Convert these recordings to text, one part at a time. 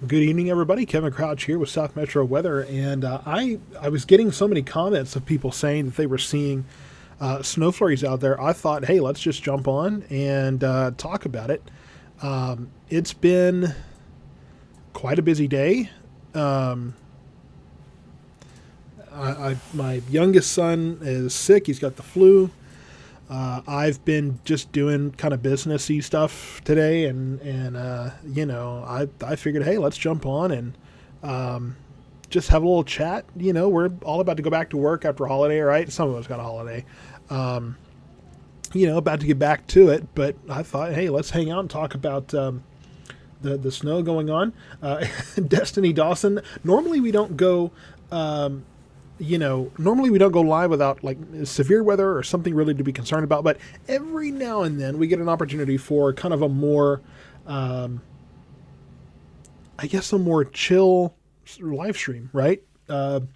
Good evening, everybody. Kevin Crouch here with South Metro Weather, and I was getting so many comments of people saying that they were seeing snow flurries out there. I thought, hey, let's just jump on and talk about it. It's been quite a busy day. My youngest son is sick. He's got the flu. I've been just doing kind of businessy stuff today, and I figured, hey, let's jump on and just have a little chat. We're all about to go back to work after a holiday, right? Some of us got a holiday, about to get back to it. But I thought, hey, let's hang out and talk about the snow going on. Destiny Dawson. Normally we don't go. Normally we don't go live without like severe weather or something really to be concerned about, but every now and then we get an opportunity for kind of a more, a more chill live stream, right? Kind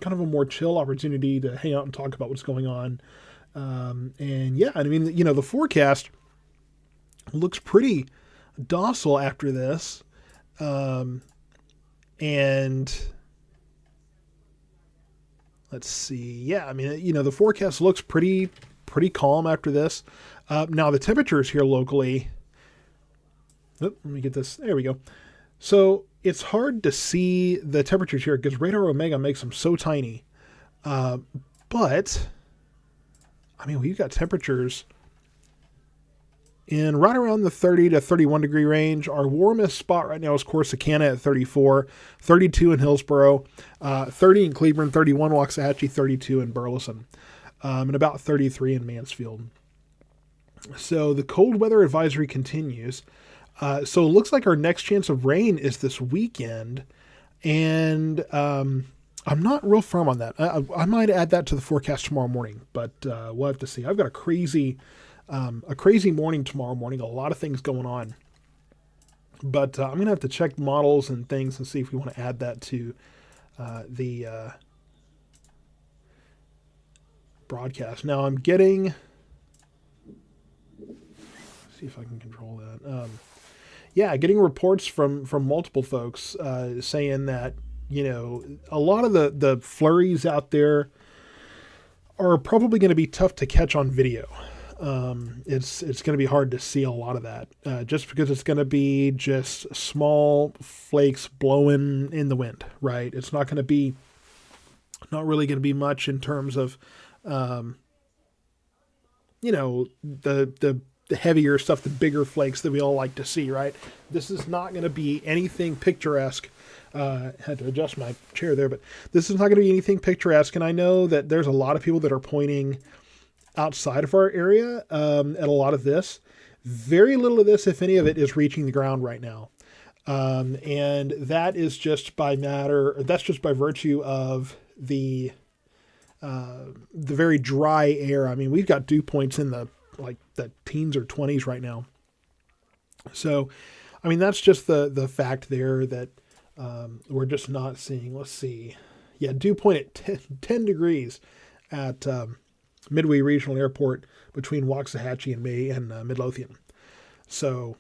of a more chill opportunity to hang out and talk about what's going on. The forecast looks pretty docile after this. Let's see. Yeah, the forecast looks pretty calm after this. Now the temperatures here locally. Let me get this. There we go. So it's hard to see the temperatures here because Radar Omega makes them so tiny. But we've got temperatures in right around the 30 to 31 degree range. Our warmest spot right now is Corsicana at 34, 32 in Hillsboro, 30 in Cleburne, 31 Waxahachie, 32 in Burleson, and about 33 in Mansfield. So the cold weather advisory continues. So it looks like our next chance of rain is this weekend, and I'm not real firm on that. I might add that to the forecast tomorrow morning, but we'll have to see. I've got a crazy morning tomorrow morning. A lot of things going on. But I'm going to have to check models and things and see if we want to add that to the broadcast. Now I'm getting... see if I can control that. Getting reports from multiple folks saying that, a lot of the flurries out there are probably going to be tough to catch on video. It's going to be hard to see a lot of that, just because it's going to be just small flakes blowing in the wind, right? It's not really going to be much in terms of, the heavier stuff, the bigger flakes that we all like to see, right? This is not going to be anything picturesque. Had to adjust my chair there, but this is not going to be anything picturesque. And I know that there's a lot of people that are pointing outside of our area at a lot of this. Very little of this, if any of it, is reaching the ground right now. And that is just that's just by virtue of the very dry air. We've got dew points in the teens or 20s right now. So, that's just the fact there that we're just not seeing. Let's see. Yeah, dew point at 10 degrees at Midway Regional Airport between Waxahachie and Midlothian. So,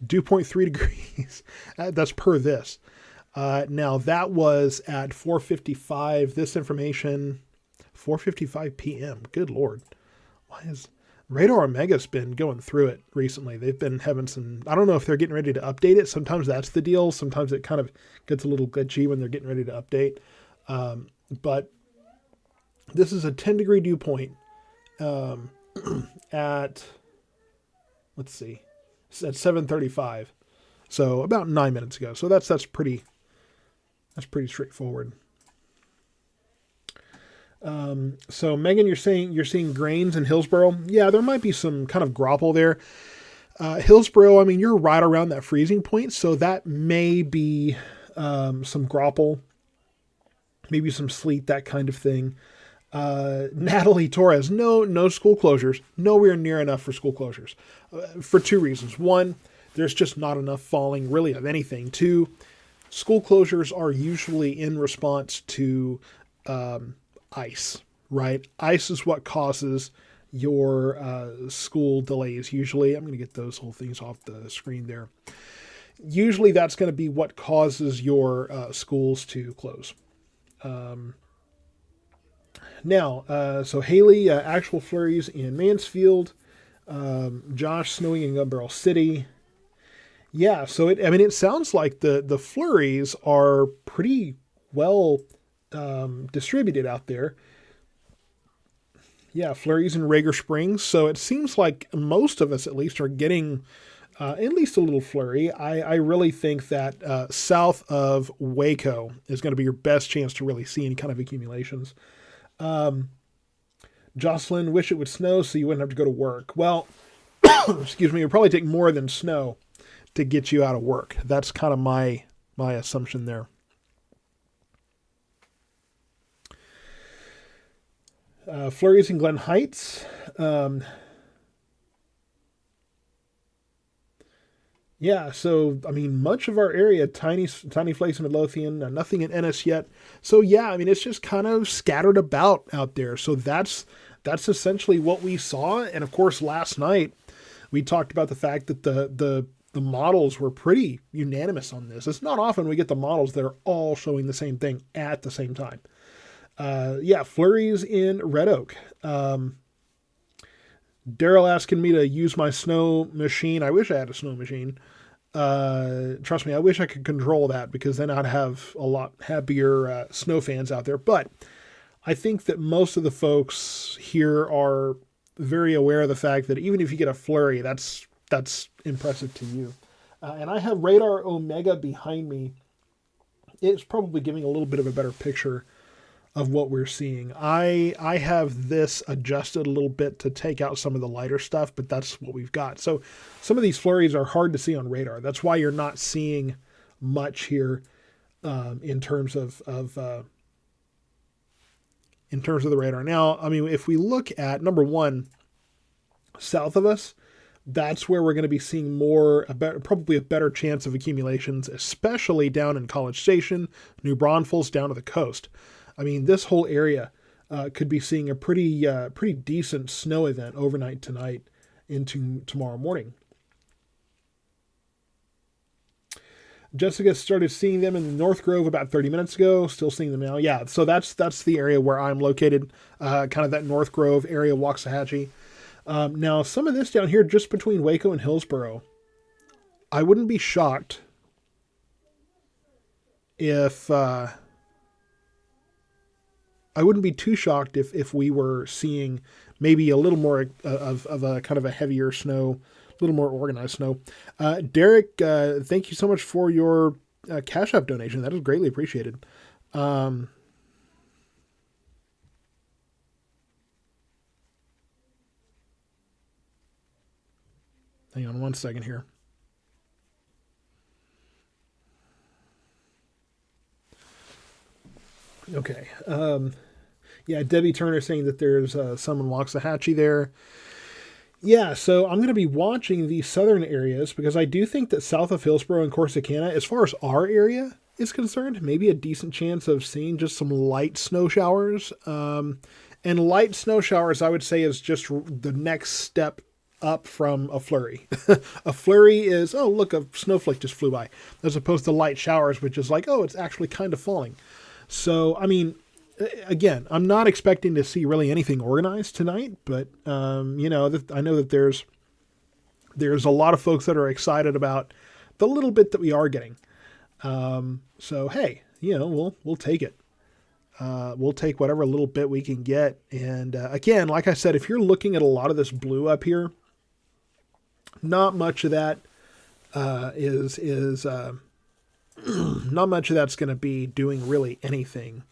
dew point 3 degrees. That's per this. Now that was at 4:55. This information, 4:55 p.m. Good Lord. Why is Radar Omega's been going through it recently? They've been having some, I don't know if they're getting ready to update it. Sometimes that's the deal. Sometimes it kind of gets a little glitchy when they're getting ready to update. But this is a 10 degree dew point at, let's see, it's at 7:35. So about 9 minutes ago. So that's pretty straightforward. So Megan, you're seeing grains in Hillsboro. Yeah, there might be some kind of grapple there. Hillsboro, you're right around that freezing point. So that may be, some grapple, maybe some sleet, that kind of thing. Natalie Torres, no school closures, nowhere near enough for school closures, for two reasons. One, there's just not enough falling really of anything. Two, school closures are usually in response to, ice, right? Ice is what causes your school delays. Usually, I'm going to get those whole things off the screen there. Usually, that's going to be what causes your schools to close. So Haley, actual flurries in Mansfield. Josh snowing in Gun Barrel City. Yeah, so it sounds like the flurries are pretty well distributed out there. Yeah, flurries in Rager Springs. So it seems like most of us, at least, are getting at least a little flurry. I really think that south of Waco is going to be your best chance to really see any kind of accumulations. Jocelyn, wish it would snow so you wouldn't have to go to work. Well, excuse me, it would probably take more than snow to get you out of work. That's kind of my assumption there. Flurries in Glen Heights. Yeah, so, I mean, much of our area, tiny flakes in Midlothian, nothing in Ennis yet. So, yeah, I mean, it's just kind of scattered about out there. So that's essentially what we saw. And, of course, last night, we talked about the fact that the models were pretty unanimous on this. It's not often we get the models that are all showing the same thing at the same time. Flurries in Red Oak. Daryl asking me to use my snow machine. I wish I had a snow machine. Trust me, I wish I could control that because then I'd have a lot happier snow fans out there. But I think that most of the folks here are very aware of the fact that even if you get a flurry, that's impressive to you. And I have Radar Omega behind me. It's probably giving a little bit of a better picture of what we're seeing. I have this adjusted a little bit to take out some of the lighter stuff, but that's what we've got. So some of these flurries are hard to see on radar. That's why you're not seeing much here in terms of the radar. Now, I mean, if we look at number one, south of us, that's where we're going to be seeing probably a better chance of accumulations, especially down in College Station, New Braunfels, down to the coast. I mean, this whole area could be seeing a pretty decent snow event overnight tonight into tomorrow morning. Jessica started seeing them in the North Grove about 30 minutes ago. Still seeing them now. Yeah, so that's the area where I'm located, kind of that North Grove area, Waxahachie. Now, some of this down here, just between Waco and Hillsboro, I wouldn't be shocked if... I wouldn't be too shocked if we were seeing maybe a little more of a kind of a heavier snow, a little more organized snow. Derek, thank you so much for your Cash App donation. That is greatly appreciated. Hang on one second here. Okay. Debbie Turner saying that there's some in Waxahachie there. Yeah, so I'm going to be watching the southern areas because I do think that south of Hillsboro and Corsicana, as far as our area is concerned, maybe a decent chance of seeing just some light snow showers. And light snow showers, I would say, is just the next step up from a flurry. A flurry is, oh, look, a snowflake just flew by, as opposed to light showers, which is like, oh, it's actually kind of falling. So, I mean, again, I'm not expecting to see really anything organized tonight, but, I know that there's a lot of folks that are excited about the little bit that we are getting. So, hey, we'll take it. We'll take whatever little bit we can get. And, again, like I said, if you're looking at a lot of this blue up here, not much of that, is not much of that's going to be doing really anything.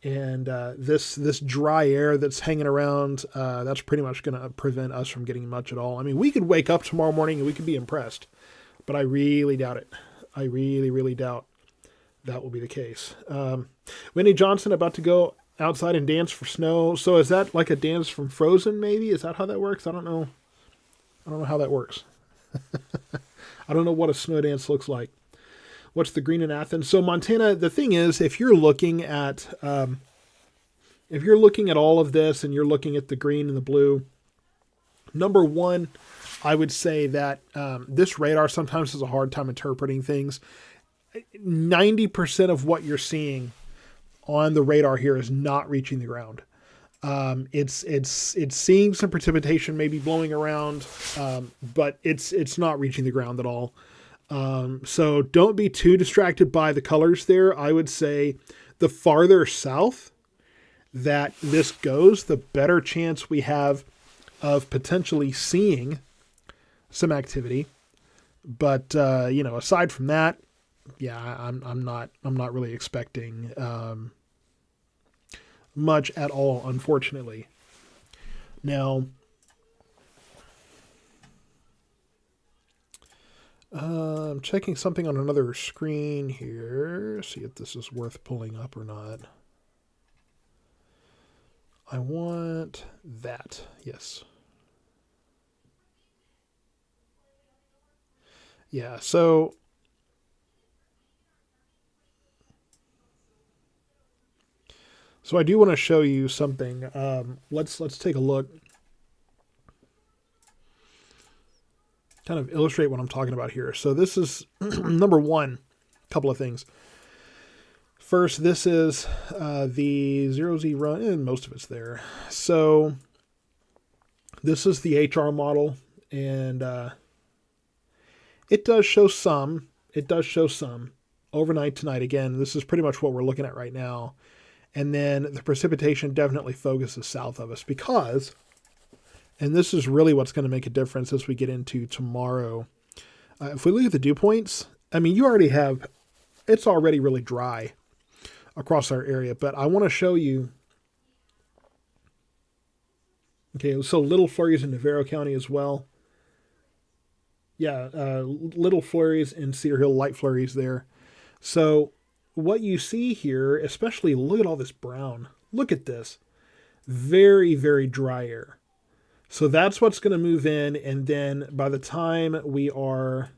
And this dry air that's hanging around, that's pretty much going to prevent us from getting much at all. I mean, we could wake up tomorrow morning and we could be impressed, but I really doubt it. I really, really doubt that will be the case. Winnie Johnson about to go outside and dance for snow. So is that like a dance from Frozen, maybe? Is that how that works? I don't know how that works. I don't know what a snow dance looks like. What's the green in Athens? So Montana, the thing is, if you're looking at if you're looking at all of this and you're looking at the green and the blue, number one, I would say that this radar sometimes has a hard time interpreting things. 90% of what you're seeing on the radar here is not reaching the ground. It's seeing some precipitation maybe blowing around, but it's not reaching the ground at all. So don't be too distracted by the colors there. I would say the farther south that this goes, the better chance we have of potentially seeing some activity. But, aside from that, yeah, I'm not really expecting, much at all, unfortunately. Now, I'm checking something on another screen here. See if this is worth pulling up or not. I want that. Yes. Yeah, so I do want to show you something. Let's take a look. Kind of illustrate what I'm talking about here. So this is number one, couple of things. First, this is the 0Z run, and most of it's there. So this is the HR model, and it does show some. It does show some overnight tonight. Again, this is pretty much what we're looking at right now. And then the precipitation definitely focuses south of us because, and this is really what's going to make a difference as we get into tomorrow. If we look at the dew points, I mean, you already have, it's already really dry across our area, but I want to show you. Okay, so little flurries in Navarro County as well. Yeah, little flurries in Cedar Hill, light flurries there. So what you see here, especially look at all this brown. Look at this. Very, very dry air. So that's what's going to move in, and then by the time we are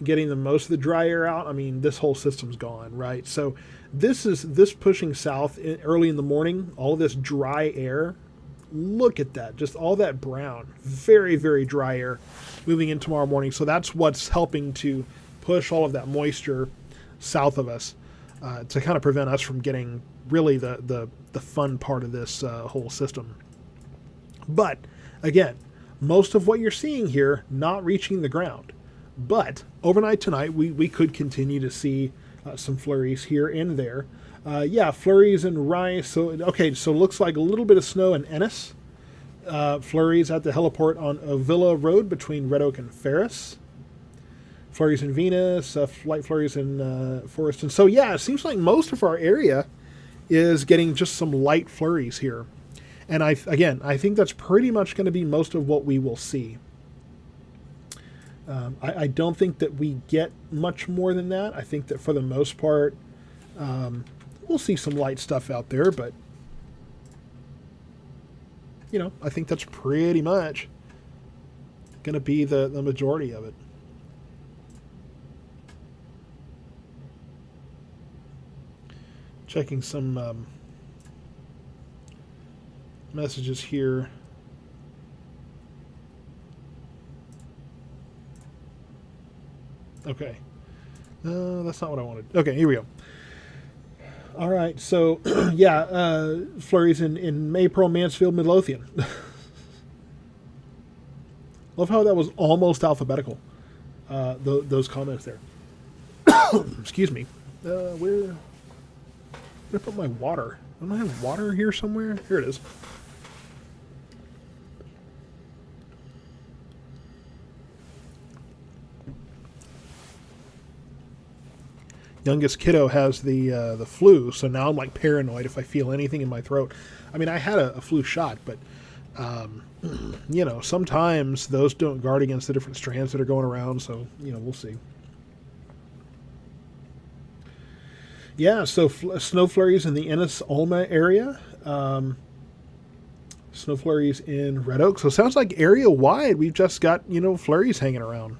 getting the most of the dry air out, I mean, this whole system's gone, right? So this pushing south early in the morning, all of this dry air. Look at that, just all that brown, very, very dry air moving in tomorrow morning. So that's what's helping to push all of that moisture south of us to kind of prevent us from getting really the fun part of this whole system. But again, most of what you're seeing here not reaching the ground. But overnight tonight, we could continue to see some flurries here and there. Yeah, flurries and rice. So okay, so it looks like a little bit of snow in Ennis. Flurries at the heliport on Avila Road between Red Oak and Ferris. Flurries in Venus, light flurries in Forest. And so, yeah, it seems like most of our area is getting just some light flurries here. And I think that's pretty much going to be most of what we will see. I don't think that we get much more than that. I think that for the most part, we'll see some light stuff out there, but I think that's pretty much going to be the majority of it. Checking some messages here. Okay. That's not what I wanted. Okay, here we go. All right, so, yeah, flurries in Maypearl, Mansfield, Midlothian. Love how that was almost alphabetical, those comments there. Excuse me. Where did I put my water? Don't I have water here somewhere? Here it is. Youngest kiddo has the flu, so now I'm like paranoid if I feel anything in my throat. I mean, I had a flu shot, but sometimes those don't guard against the different strands that are going around. So we'll see. Yeah, so snow flurries in the Ennis-Alma area. Snow flurries in Red Oak. So it sounds like area wide we've just got flurries hanging around.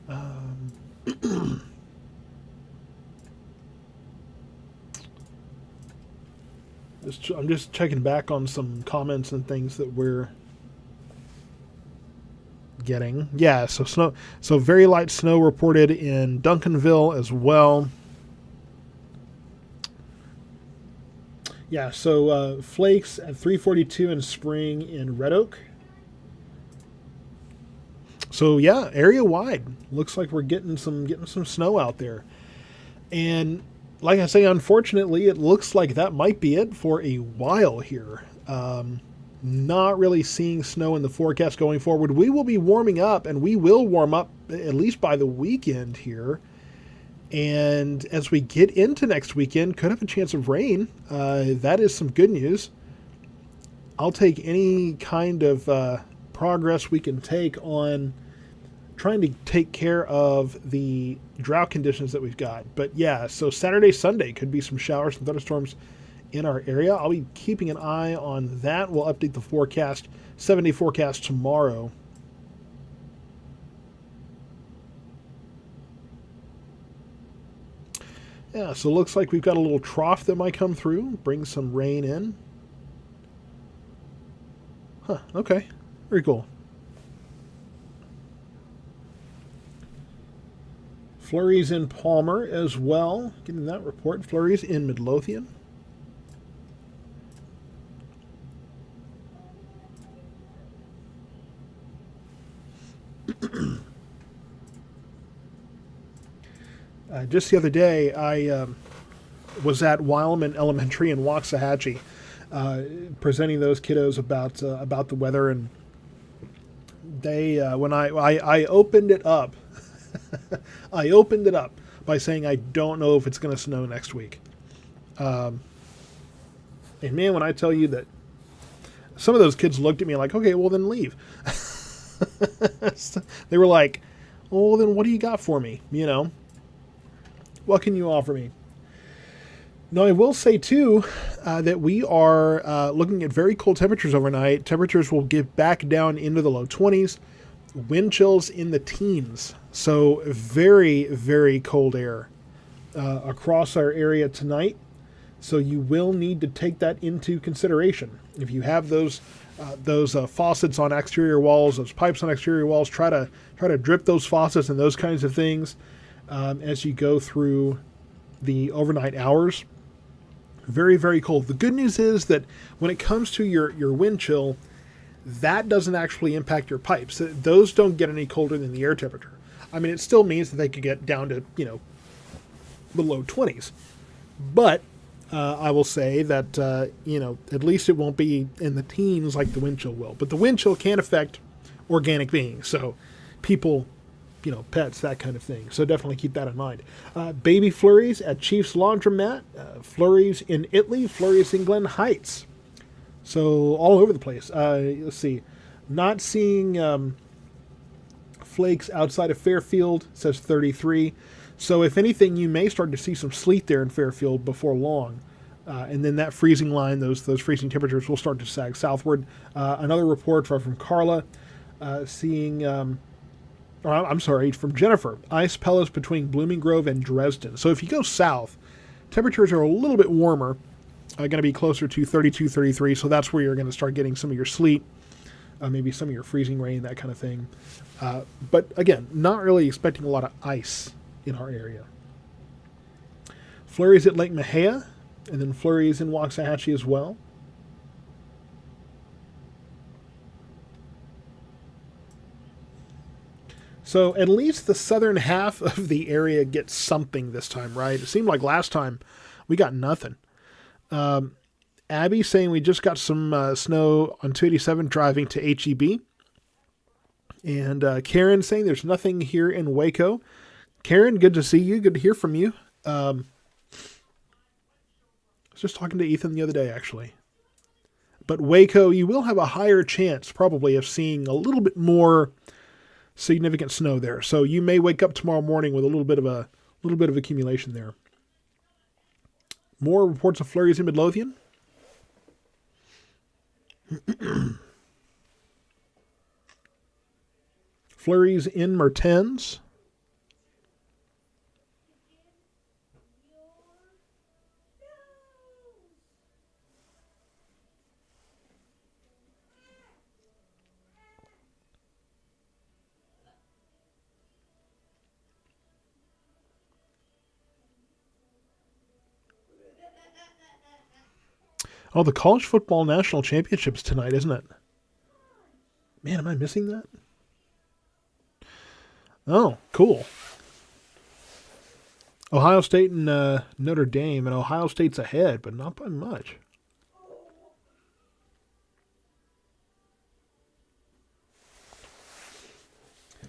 Um, I'm just checking back on some comments and things that we're getting. Yeah, so snow. So very light snow reported in Duncanville as well. Yeah, so flakes at 342 in spring in Red Oak. So yeah, area wide looks like we're getting some snow out there, and like I say, unfortunately, it looks like that might be it for a while here. Not really seeing snow in the forecast going forward. We will be warming up, and we will warm up at least by the weekend here. And as we get into next weekend, could have a chance of rain. That is some good news. I'll take any kind of progress we can take on trying to take care of the drought conditions that we've got. But yeah, so Saturday, Sunday could be some showers and thunderstorms in our area. I'll be keeping an eye on that. We'll update the forecast, 7-day forecast tomorrow. Yeah, so it looks like we've got a little trough that might come through, bring some rain in. Huh, okay. Very cool. Flurries in Palmer as well. Getting that report. Flurries in Midlothian. Just the other day, I was at Wileman Elementary in Waxahachie, presenting those kiddos about the weather, and they when I opened it up, I opened it up by saying I don't know if it's going to snow next week. And man, when I tell you that some of those kids looked at me like, okay, well then leave. They were like, well then what do you got for me? You know, what can you offer me? Now, I will say, too, that we are looking at very cold temperatures overnight. Temperatures will get back down into the low 20s. Wind chills in the teens. So very, very cold air across our area tonight. So you will need to take that into consideration. If you have those faucets on exterior walls, those pipes on exterior walls, try to drip those faucets and those kinds of things as you go through the overnight hours. Very, very cold. The good news is that when it comes to your wind chill, that doesn't actually impact your pipes. Those don't get any colder than the air temperature. I mean, it still means that they could get down to, the low 20s. But I will say that, at least it won't be in the teens like the wind chill will. But the wind chill can affect organic beings. So people, pets, that kind of thing. So definitely keep that in mind. Baby flurries at Chief's Laundromat, flurries in Italy, flurries in Glen Heights. So all over the place. Let's see. Not seeing flakes outside of Fairfield, says 33. So if anything, you may start to see some sleet there in Fairfield before long. And then that freezing line, those freezing temperatures will start to sag southward. Another report from Carla, seeing... I'm sorry, from Jennifer. Ice pellets between Blooming Grove and Dresden. So if you go south, temperatures are a little bit warmer, going to be closer to 32, 33. So that's where you're going to start getting some of your sleet, maybe some of your freezing rain, that kind of thing. But again, not really expecting a lot of ice in our area. Flurries at Lake Mejia, and then flurries in Waxahachie as well. So at least the southern half of the area gets something this time, right? It seemed like last time we got nothing. Abby saying we just got some snow on 287 driving to HEB. And Karen saying there's nothing here in Waco. Karen, good to see you. Good to hear from you. I was just talking to Ethan the other day, actually. But Waco, you will have a higher chance probably of seeing a little bit more significant snow there. So you may wake up tomorrow morning with a little bit of accumulation there. More reports of flurries in Midlothian. Flurries in Mertens. Oh, the college football national championships tonight, isn't it? Man, am I missing that? Oh, cool. Ohio State and Notre Dame, and Ohio State's ahead, but not by much.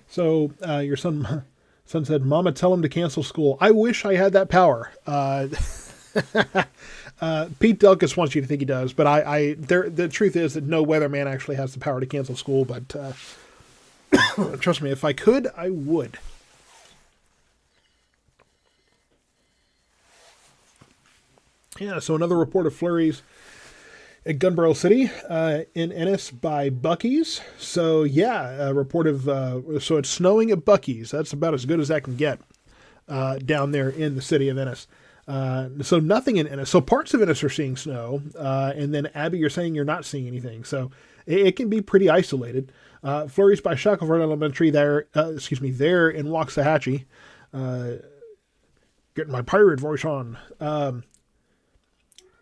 So your son said, "Mama, tell him to cancel school." I wish I had that power. Pete Delkus wants you to think he does, but the truth is that no weatherman actually has the power to cancel school. But trust me, if I could, I would. Yeah, so another report of flurries at Gunbarrel City in Ennis by Buc-ee's. So yeah, a report of so it's snowing at Buc-ee's. That's about as good as that can get down there in the city of Ennis. So nothing in Ennis. So parts of Ennis are seeing snow, and then Abby, you're saying you're not seeing anything. So it can be pretty isolated. Flurries by Shackleford Elementary there in Waxahachie. Getting my pirate voice on.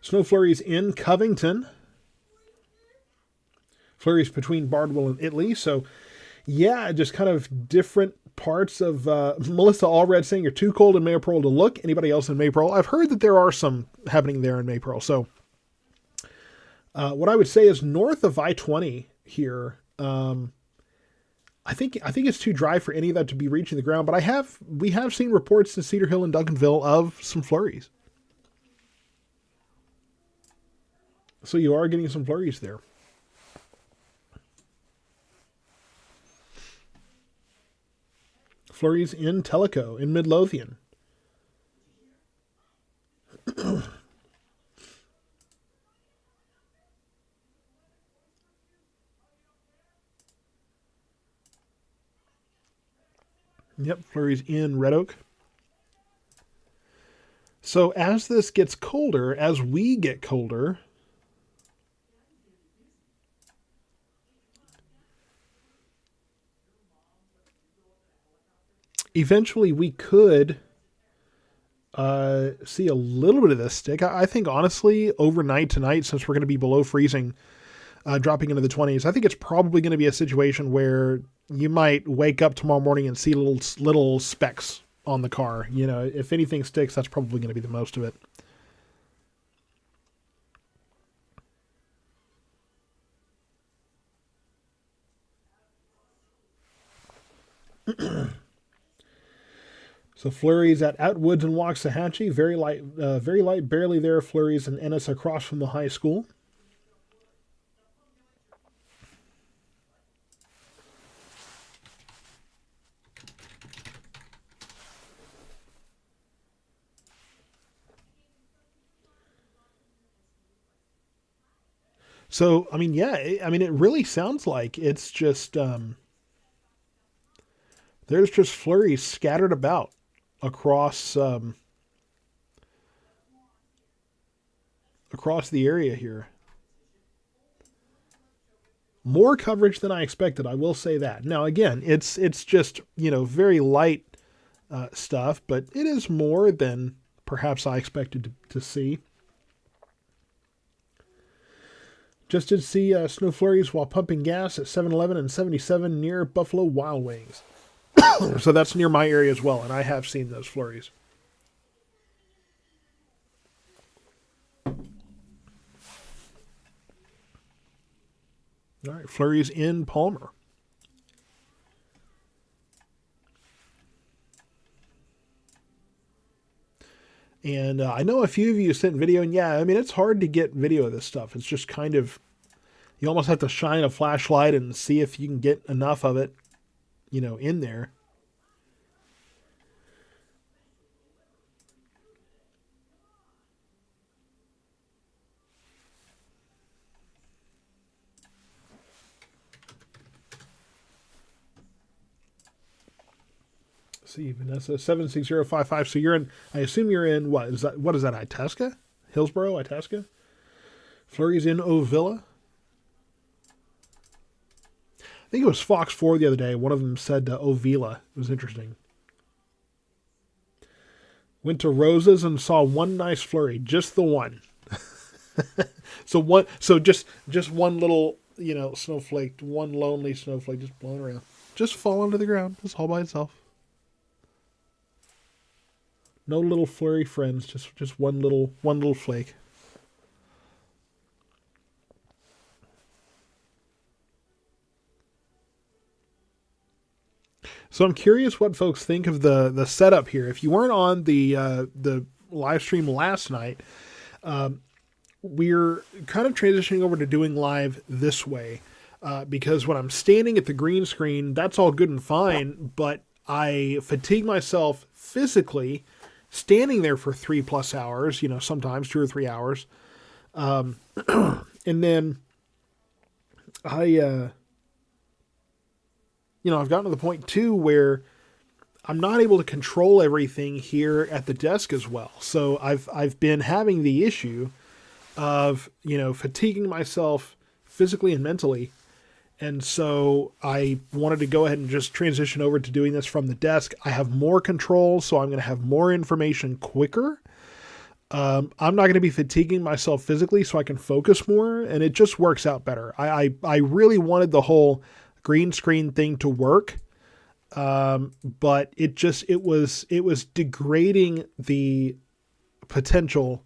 Snow flurries in Covington. Flurries between Bardwell and Italy. So, yeah, just kind of different parts of... Melissa Allred saying you're too cold in Maypole to look. Anybody else in Maypole? I've heard that there are some happening there in Maypole. So, what I would say is north of I-20 here, I think it's too dry for any of that to be reaching the ground. But we have seen reports in Cedar Hill and Duncanville of some flurries. So you are getting some flurries there. Flurries in Tellico, in Midlothian. Yep, flurries in Red Oak. So as this gets colder, as we get colder... eventually we could see a little bit of this stick. I think, honestly, overnight tonight, since we're going to be below freezing, dropping into the 20s, I think it's probably going to be a situation where you might wake up tomorrow morning and see little specks on the car. You know, if anything sticks, that's probably going to be the most of it. So flurries at Outwoods and Waxahachie, very light, barely there. Flurries in Ennis across from the high school. So, I mean, yeah, it really sounds like it's just, there's just flurries scattered about across the area here. More coverage than I expected, I will say that. Now, again, it's just, very light stuff, but it is more than perhaps I expected to see. Just did see snow flurries while pumping gas at 7-Eleven and 77 near Buffalo Wild Wings. So that's near my area as well, and I have seen those flurries. All right, flurries in Palmer. And I know a few of you sent video, and yeah, it's hard to get video of this stuff. It's just kind of, you almost have to shine a flashlight and see if you can get enough of it, in there. See, Vanessa 76055. So I assume you're in what is that, Itasca? Hillsboro, Itasca? Flurries in Ovilla. I think it was Fox 4 the other day. One of them said Ovilla. It was interesting. Went to Rose's and saw one nice flurry. Just the one. So one little, snowflake, one lonely snowflake just blowing around, just falling to the ground, just all by itself. No little flurry friends, just one little flake. So I'm curious what folks think of the setup here. If you weren't on the live stream last night, we're kind of transitioning over to doing live this way, because when I'm standing at the green screen, that's all good and fine, but I fatigue myself physically standing there for 3+ hours, sometimes 2 or 3 hours. And then I've gotten to the point too where I'm not able to control everything here at the desk as well. So I've been having the issue of, fatiguing myself physically and mentally. And so I wanted to go ahead and just transition over to doing this from the desk. I have more control, so I'm going to have more information quicker. I'm not going to be fatiguing myself physically, so I can focus more, and it just works out better. I really wanted the whole green screen thing to work, but it was degrading the potential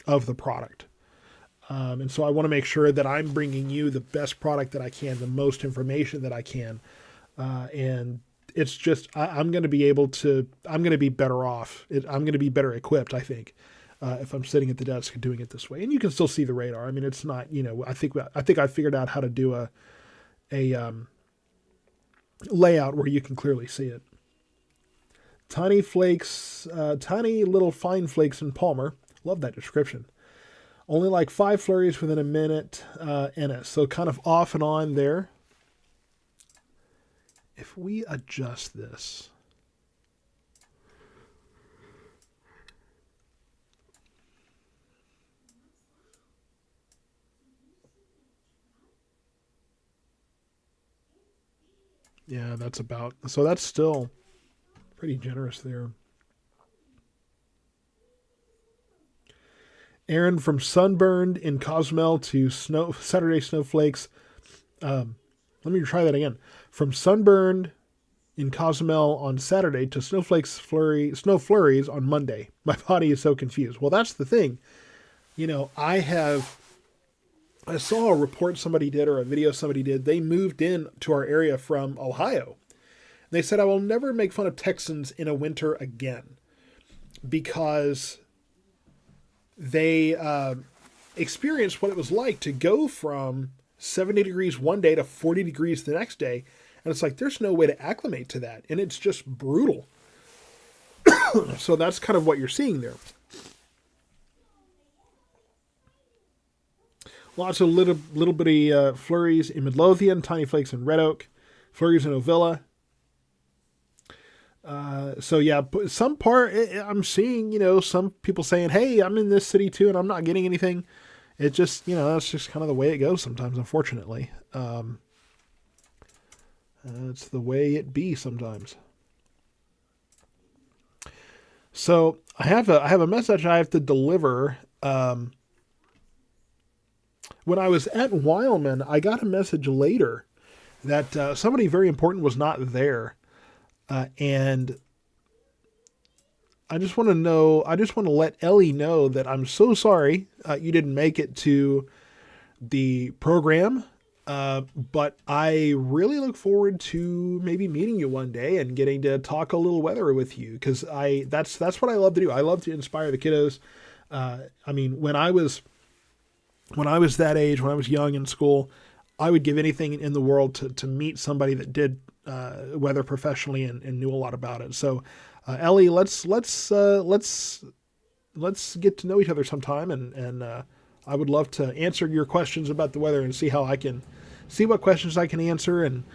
of the product. And so I want to make sure that I'm bringing you the best product that I can, the most information that I can. And it's just, I'm going to be better off. I'm going to be better equipped, I think, if I'm sitting at the desk doing it this way. And you can still see the radar. I mean, it's not, I think I figured out how to do a layout where you can clearly see it. Tiny flakes, tiny little fine flakes in Palmer. Love that description. Only like 5 flurries within a minute in it. So kind of off and on there. If we adjust this. Yeah, so that's still pretty generous there. Aaron, from sunburned in Cozumel to Saturday snowflakes. Let me try that again. From sunburned in Cozumel on Saturday to snow flurries on Monday. My body is so confused. Well, that's the thing. I saw a report somebody did, or a video somebody did. They moved in to our area from Ohio. They said, I will never make fun of Texans in a winter again, because they experienced what it was like to go from 70 degrees one day to 40 degrees the next day. And it's like, there's no way to acclimate to that. And it's just brutal. So that's kind of what you're seeing there. Lots of little bitty flurries in Midlothian, tiny flakes in Red Oak, flurries in Ovilla. So yeah, I'm seeing, some people saying, hey, I'm in this city too, and I'm not getting anything. It just, that's just kind of the way it goes sometimes, unfortunately. It's the way it be sometimes. So I have a message I have to deliver. When I was at Wileman, I got a message later that somebody very important was not there. And I just want to let Ellie know that I'm so sorry you didn't make it to the program. But I really look forward to maybe meeting you one day and getting to talk a little weather with you. Cause that's what I love to do. I love to inspire the kiddos. When I was that age, when I was young in school, I would give anything in the world to meet somebody that did weather professionally and knew a lot about it. So, Ellie, let's get to know each other sometime, and I would love to answer your questions about the weather and see what questions I can answer. And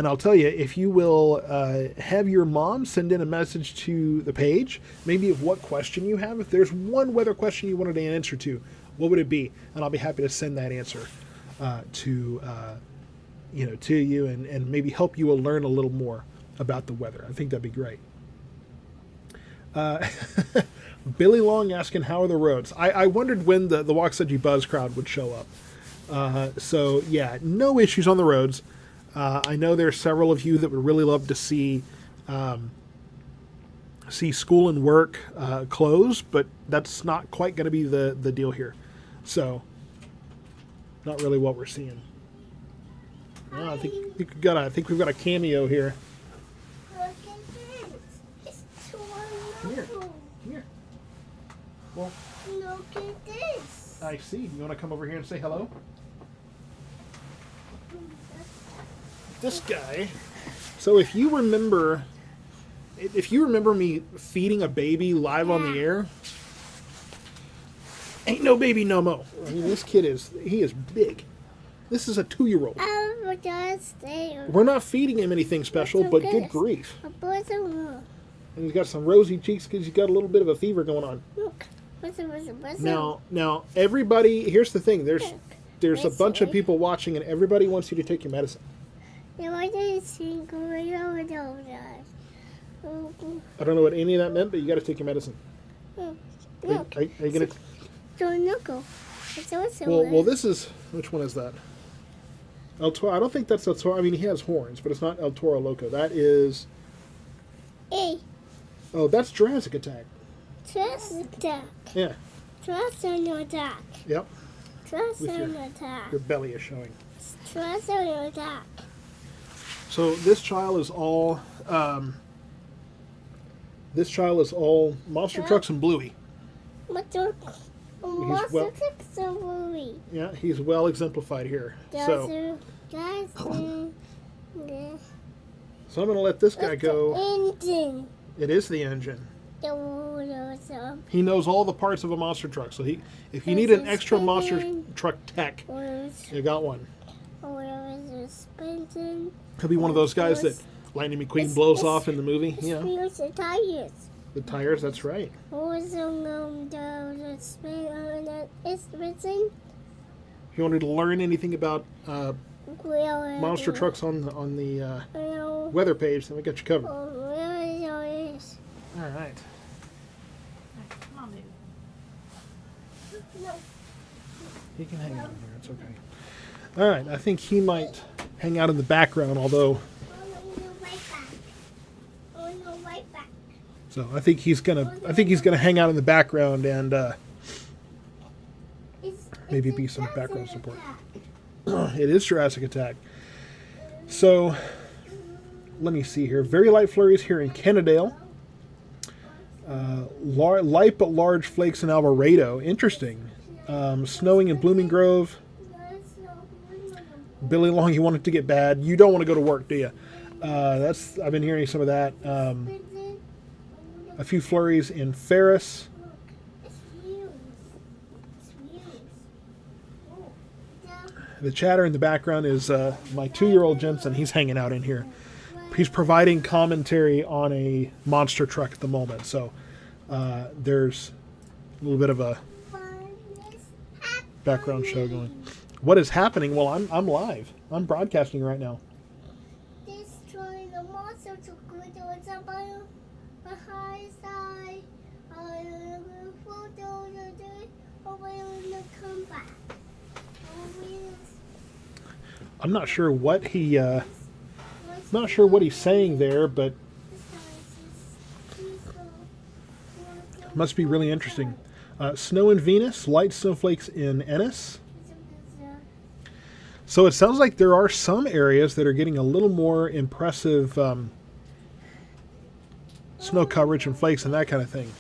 I'll tell you, if you will have your mom send in a message to the page, maybe of what question you have. If there's one weather question you wanted to answer to, what would it be? And I'll be happy to send that answer to you and maybe help you learn a little more about the weather. I think that'd be great. Billy Long asking, how are the roads? I wondered when the Waxahachie Buzz crowd would show up. So, yeah, no issues on the roads. I know there are several of you that would really love to see school and work close, but that's not quite going to be the deal here. So, not really what we're seeing. Oh, I think we've got a cameo here. Look at this. It's too Come here. Come here. Well, Look at this. I see. You want to come over here and say hello? This guy. So if you remember me feeding a baby live on the air, ain't no baby no mo. I mean, this kid is big. This is a 2-year-old. We're not feeding him anything special, but good grief. And he's got some rosy cheeks because he's got a little bit of a fever going on. Look. Now, everybody. Here's the thing. There's a bunch of people watching, and everybody wants you to take your medicine. I don't know what any of that meant, but you got to take your medicine. Look. Are you gonna? Well, this is, which one is that? El Toro. I don't think that's El Toro. I mean, he has horns, but it's not El Toro Loco. That is. Oh, that's Jurassic Attack. Jurassic Attack. Yeah. Jurassic Attack. Yep. Jurassic Attack. Your belly is showing. Jurassic Attack. So this child is all. This child is all monster trucks and Bluey. Yeah, he's well exemplified here. So I'm going to let this guy go. Engine. It is the engine. He knows all the parts of a monster truck. So if you need an extra monster truck tech, you got one. He'll be one of those guys that Lightning McQueen blows off in the movie. Yeah. The tires. The tires, that's right. If you wanted to learn anything about monster trucks on the weather page, then we got you covered. All right. Come on, baby. He can hang out in here. It's okay. All right. I think he might hang out in the background, although. So I think he's gonna hang out in the background and maybe be some background support. It is Jurassic Attack. So let me see here. Very light flurries here in Kennedale. Light but large flakes in Alvarado. Interesting. Snowing in Blooming Grove. Billy Long, you want it to get bad. You don't want to go to work, do you? I've been hearing some of that. A few flurries in Ferris. The chatter in the background is my 2-year-old Jensen. He's hanging out in here. He's providing commentary on a monster truck at the moment. So there's a little bit of a background show going. What is happening? Well, I'm live. I'm broadcasting right now. I'm not sure what he's saying there, but must be really interesting. Snow in Venus, light snowflakes in Ennis. So it sounds like there are some areas that are getting a little more impressive snow coverage and flakes and that kind of thing.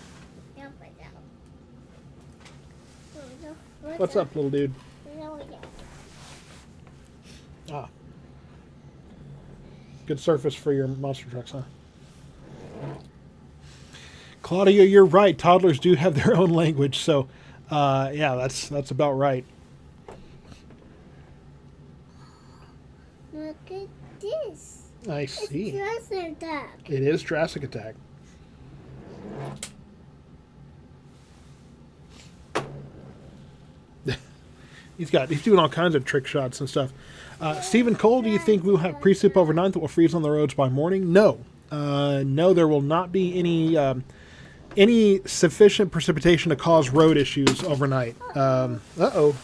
What's up, little dude? Ah. Good surface for your monster trucks, huh? Claudia, you're right. Toddlers do have their own language, so yeah, that's about right. Look at this. I see. It's Jurassic Attack. It is Jurassic Attack. He's doing all kinds of trick shots and stuff. Stephen Cole, do you think we'll have pre-soup overnight that will freeze on the roads by morning? No. No, there will not be any any sufficient precipitation to cause road issues overnight. Uh-oh.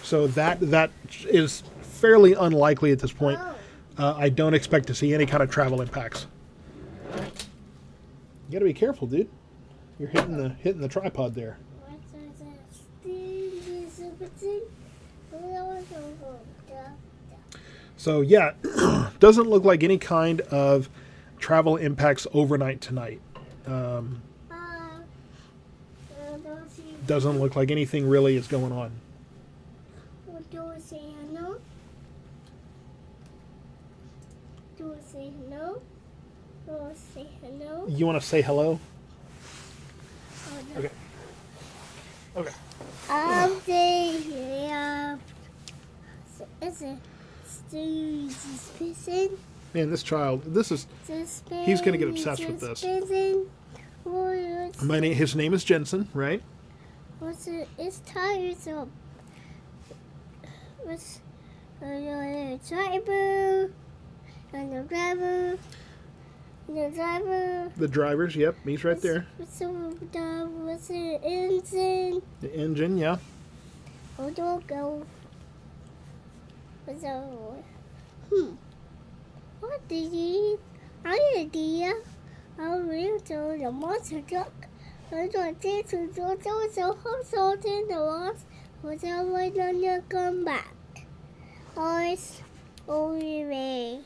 So that is fairly unlikely at this point. I don't expect to see any kind of travel impacts. You gotta be careful, dude. You're hitting the tripod there. So yeah, doesn't look like any kind of travel impacts overnight tonight. Doesn't look like anything really is going on. Do I say hello? Do I say hello? Do I say hello? You want to say hello? Oh, no. Okay. Okay. I'm saying, is it suspicion? Man, this child, he's gonna get obsessed with this. His name is Jensen, right? It's tires up. What's the driver? And the driver. The driver. The drivers, yep, he's right there. What's the engine? The engine, yeah. Oh, don't go. What's the... What did you... idea. I'll read to the monster truck. I'm going to go to the house in the lost. Without waiting to come back. Always only.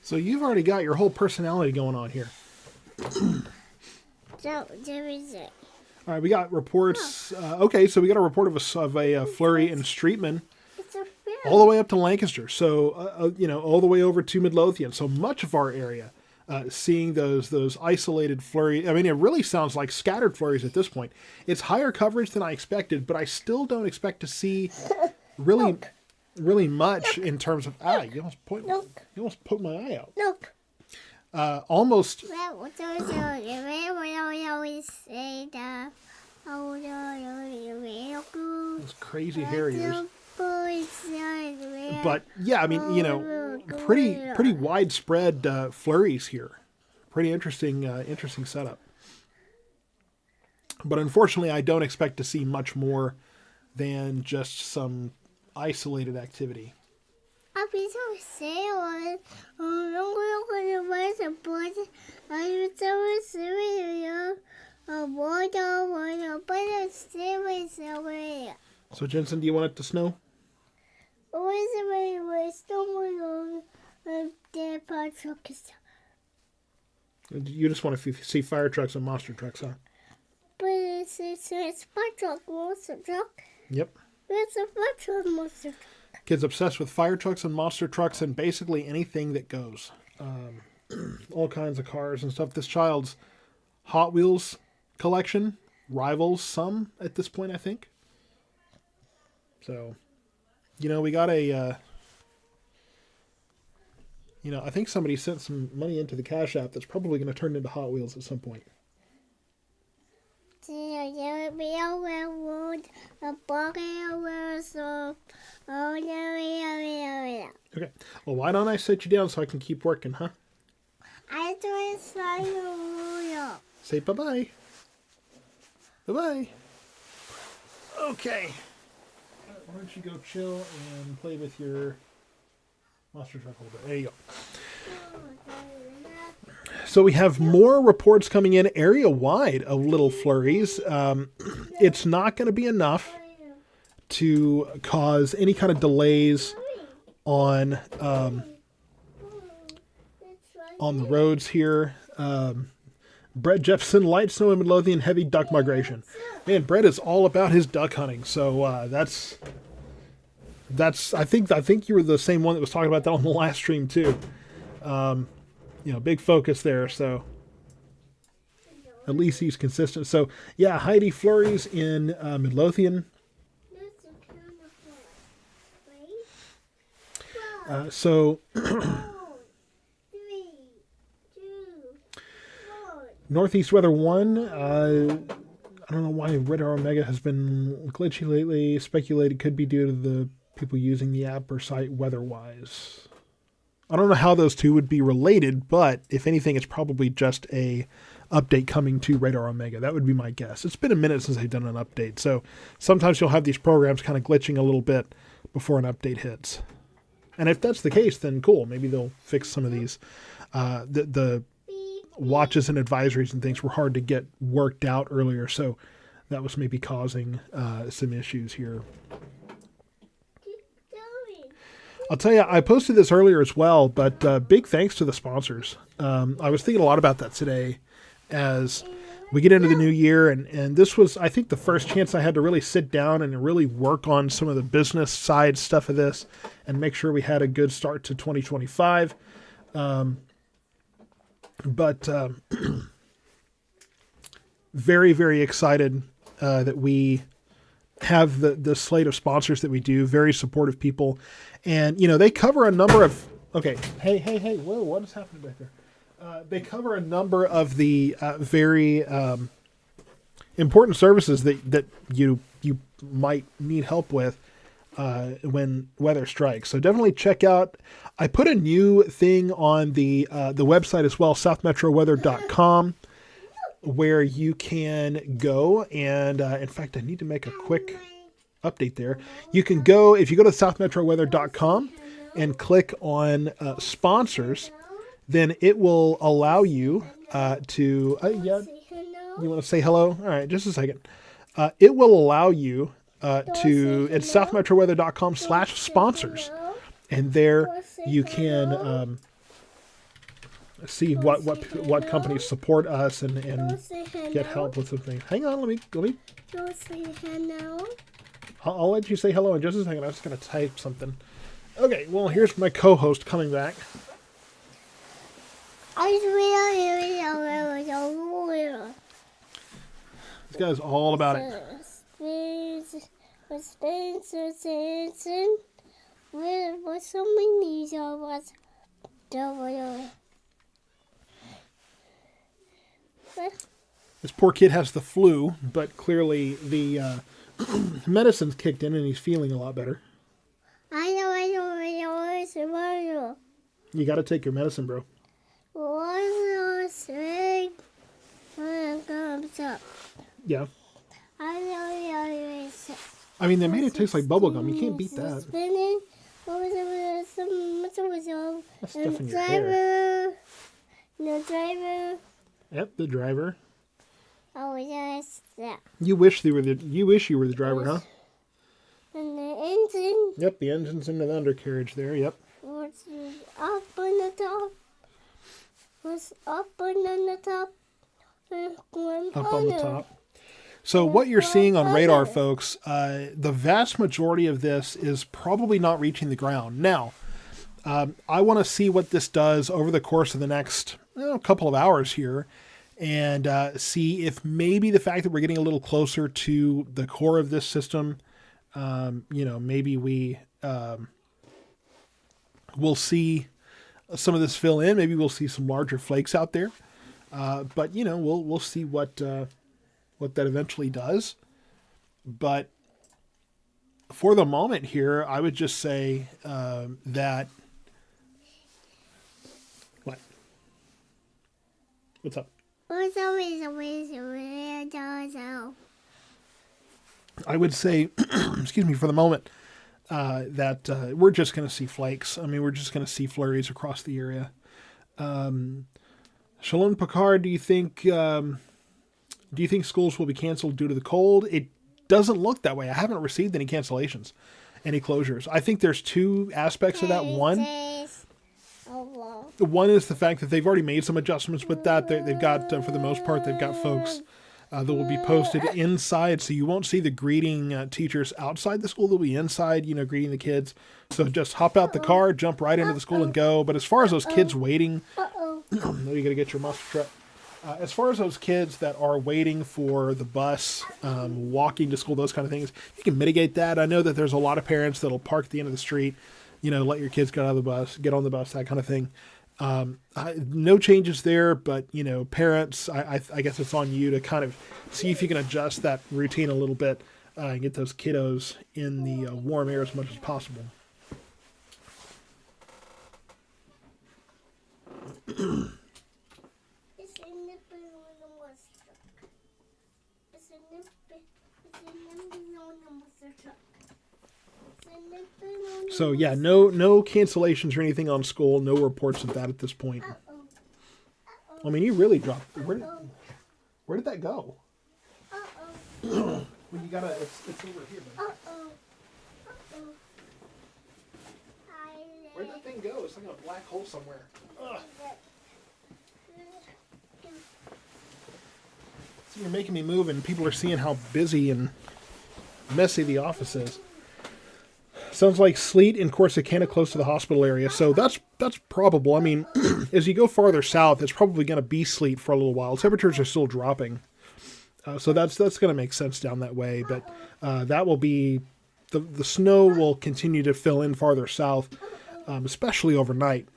So you've already got your whole personality going on here. So there is it. All right, we got reports. Okay, so we got a report of a flurry in Streetman It's a bear. all the way up to Lancaster. So all the way over to Midlothian. So much of our area seeing those isolated flurry. I mean, it really sounds like scattered flurries at this point. It's higher coverage than I expected, but I still don't expect to see really much in terms of you almost poked my eye out. Look. Almost. Well, what's always we always say that. Those crazy harriers. But But yeah, I mean, pretty widespread flurries here. Pretty interesting setup. But unfortunately, I don't expect to see much more than just some isolated activity. I'll be so sad. I'm going to buy some boys. I'm so serious. I'm going to buy a serious away. So Jensen, do you want it to snow? Always away with someone on their fire truck. You just want to see fire trucks and monster trucks, huh? But it's fire truck, monster truck. Yep. It's a fire truck, monster truck. Kids obsessed with fire trucks and monster trucks and basically anything that goes. All kinds of cars and stuff. This child's Hot Wheels collection rivals some at this point, I think. So, we got I think somebody sent some money into the Cash App that's probably going to turn into Hot Wheels at some point. Okay. Well, why don't I sit you down so I can keep working, huh? I don't say Say bye-bye. Bye-bye. Okay. Why don't you go chill and play with your monster truck a little bit. There you go. So we have more reports coming in area-wide of little flurries. It's not going to be enough to cause any kind of delays on the roads here. Brett Jepson, light snow in Midlothian, heavy duck migration. Man, Brett is all about his duck hunting. So that's. I think you were the same one that was talking about that on the last stream too. Big focus there. So at least he's consistent. So yeah, Heidi flurries in Midlothian. So Northeast weather 1. I don't know why Radar Omega has been glitchy lately. Speculated could be due to the people using the app or site weather-wise. I don't know how those two would be related, but if anything, it's probably just a update coming to Radar Omega. That would be my guess. It's been a minute since they've done an update, so sometimes you'll have these programs kind of glitching a little bit before an update hits. And if that's the case, then cool. Maybe they'll fix some of these. The watches and advisories and things were hard to get worked out earlier, so that was maybe causing some issues here. I'll tell you, I posted this earlier as well, but big thanks to the sponsors. I was thinking a lot about that today as we get into the new year, and this was, I think, the first chance I had to really sit down and really work on some of the business side stuff of this and make sure we had a good start to 2025. But very, very excited that we have the slate of sponsors that we do, very supportive people. And, you know, they cover a number of, okay, hey, whoa, what is happening back there? They cover a number of the very important services that you might need help with when weather strikes. So definitely check out. I put a new thing on the website as well, southmetroweather.com, where you can go and in fact, I need to make a quick update there. You can go, if you go to southmetroweather.com and click on sponsors, then it will allow you to, yeah, you want to say hello? All right, just a second. It will allow you to, it's southmetroweather.com/sponsors. And there you can see what companies support us and get help with some things. Hang on, let me. Don't say hello. I'll let you say hello in just a second. I'm just going to type something. Okay, well, here's my co-host coming back. This guy's all about it. This poor kid has the flu, but clearly the medicine's kicked in and he's feeling a lot better. I know. You got to take your medicine, bro. Yeah. I mean, they made it taste like bubblegum. You can't beat that. That's stuff in your hair. The driver. Yep, the driver. Oh, yes, that. You wish you were the driver, huh? And the engine. Yep, the engine's into the undercarriage there. Yep. What's up on the top? What's up on the top? Up on the top. So what you're seeing on radar, folks, the vast majority of this is probably not reaching the ground. Now, I want to see what this does over the course of the next couple of hours here and see if maybe the fact that we're getting a little closer to the core of this system, maybe we'll see some of this fill in. Maybe we'll see some larger flakes out there. But we'll see what that eventually does. But for the moment here, I would just say that. What? What's up? I would say, excuse me, for the moment, that we're just going to see flakes. I mean, we're just going to see flurries across the area. Shalom Picard, do you think schools will be canceled due to the cold? It doesn't look that way. I haven't received any cancellations, any closures. I think there's two aspects of that. One is the fact that they've already made some adjustments with that. They've got, for the most part, they've got folks that will be posted inside, so you won't see the greeting teachers outside the school. They'll be inside, greeting the kids. So just hop out the car, jump right into the school and go. But as far as those kids waiting, you got to get your muscle strap. As far as those kids that are waiting for the bus, walking to school, those kind of things, you can mitigate that. I know that there's a lot of parents that'll park at the end of the street, let your kids get on the bus, that kind of thing. No changes there, but parents, I guess it's on you to kind of see if you can adjust that routine a little bit and get those kiddos in the warm air as much as possible. It's in the monster truck. It's in the monster truck. So yeah, no cancellations or anything on school. No reports of that at this point. I mean, you really dropped. Where did that go? Well, you gotta. It's over here. But where'd that thing go? It's like a black hole somewhere. Ugh. So you're making me move, and people are seeing how busy and messy the office is. Sounds like sleet in Corsicana close to the hospital area. So that's probable. I mean, as you go farther south, it's probably going to be sleet for a little while. Temperatures are still dropping. So that's going to make sense down that way. But that will be, the snow will continue to fill in farther south, especially overnight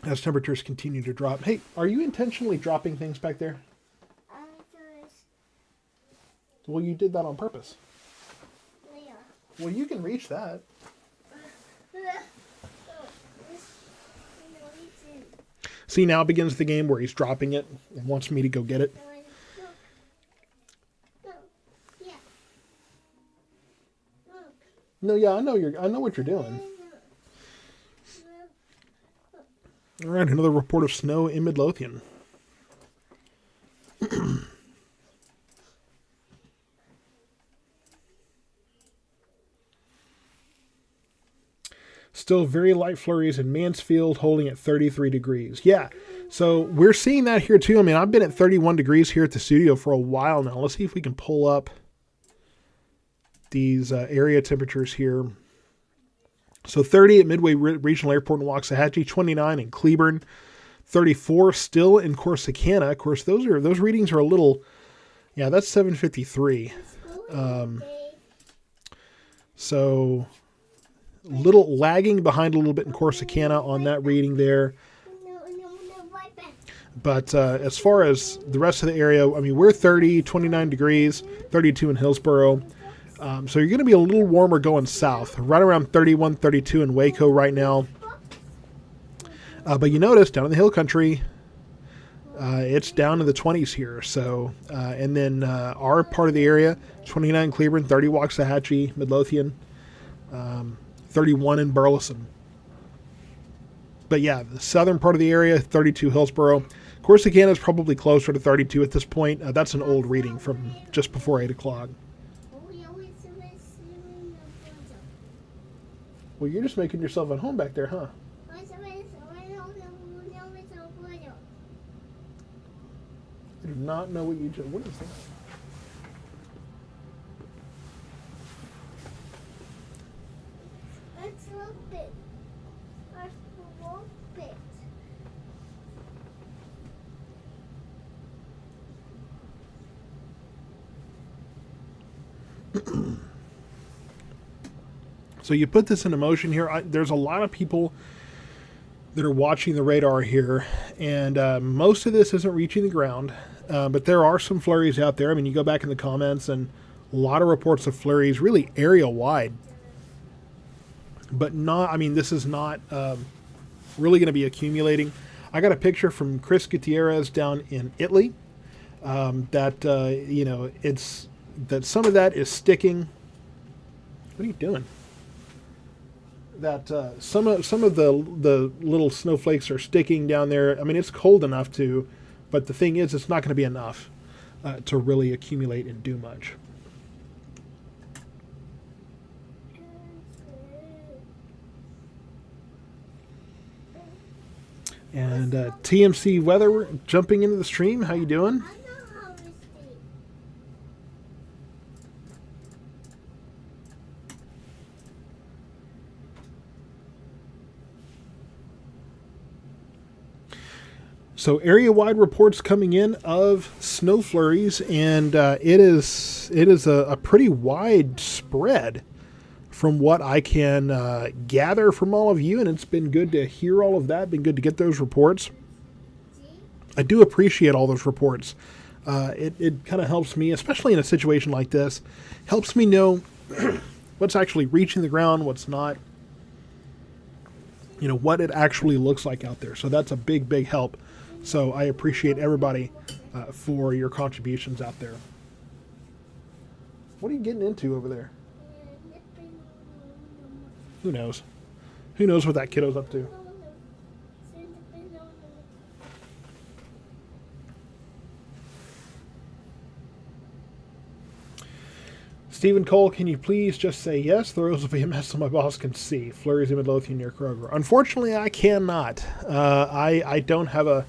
as temperatures continue to drop. Hey, are you intentionally dropping things back there? Well, you did that on purpose. Well, you can reach that. See, now begins the game where he's dropping it and wants me to go get it. No, yeah, I know what you're doing. All right, another report of snow in Midlothian. Still very light flurries in Mansfield, holding at 33 degrees. Yeah, so we're seeing that here too. I mean, I've been at 31 degrees here at the studio for a while now. Let's see if we can pull up these area temperatures here. So 30 at Midway Regional Airport in Waxahachie, 29 in Cleburne, 34 still in Corsicana. Of course, those readings are a little, yeah, that's 753. So little lagging behind a little bit in Corsicana on that reading there. But as far as the rest of the area, I mean, we're 30, 29 degrees, 32 in Hillsboro. So you're going to be a little warmer going south, right around 31, 32 in Waco right now. But you notice down in the hill country, it's down in the 20s here. So, and then our part of the area, 29 Cleburne, 30 Waxahachie, Midlothian, 31 in Burleson. But yeah, the southern part of the area, 32 Hillsboro. Corsicana is probably closer to 32 at this point. That's an old reading from just before 8 o'clock. Well, you're just making yourself at home back there, huh? I do not know what you just... What is that? So you put this into motion here. There's a lot of people that are watching the radar here, and most of this isn't reaching the ground, but there are some flurries out there. I mean, you go back in the comments, and a lot of reports of flurries, really area-wide. But not, I mean, this is not really going to be accumulating. I got a picture from Chris Gutierrez down in Italy that, you know, it's that some of that is sticking. What are you doing? That some of the little snowflakes are sticking down there. I mean, it's cold enough to, but the thing is, it's not going to be enough to really accumulate and do much. And TMC Weather jumping into the stream. How you doing? So area-wide reports coming in of snow flurries, and it is a pretty wide spread from what I can gather from all of you, and it's been good to hear all of that. Been good to get those reports. I do appreciate all those reports. It kind of helps me, especially in a situation like this, helps me know what's actually reaching the ground, what's not. what it actually looks like out there. So that's a big, big help. So I appreciate everybody for your contributions out there. What are you getting into over there? Who knows? Who knows what that kiddo's up to? Stephen Cole, can you please just say yes? Throws of VMS so my boss can see. Flurries in Midlothian near Kroger. Unfortunately, I cannot. I don't have a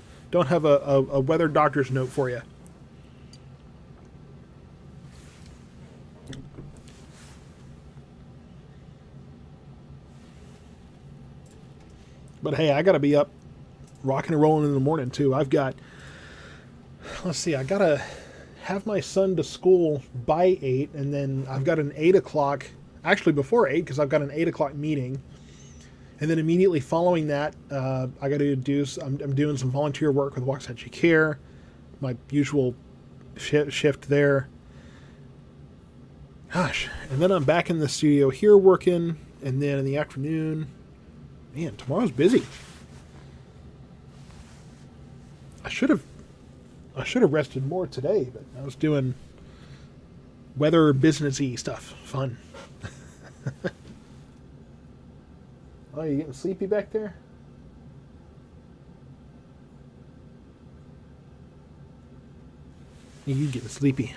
weather doctor's note for you. But hey, I got to be up rocking and rolling in the morning too. Let's see, I got to have my son to school by 8, and then I've got an 8 o'clock, actually before 8, because I've got an 8 o'clock meeting. And then immediately following that, I got to I'm doing some volunteer work with Waxahachie Care, my usual shift there. Gosh, and then I'm back in the studio here working, and then in the afternoon, man, tomorrow's busy. I should have rested more today, but I was doing weather businessy stuff. Fun. Oh, you getting sleepy back there? You getting sleepy.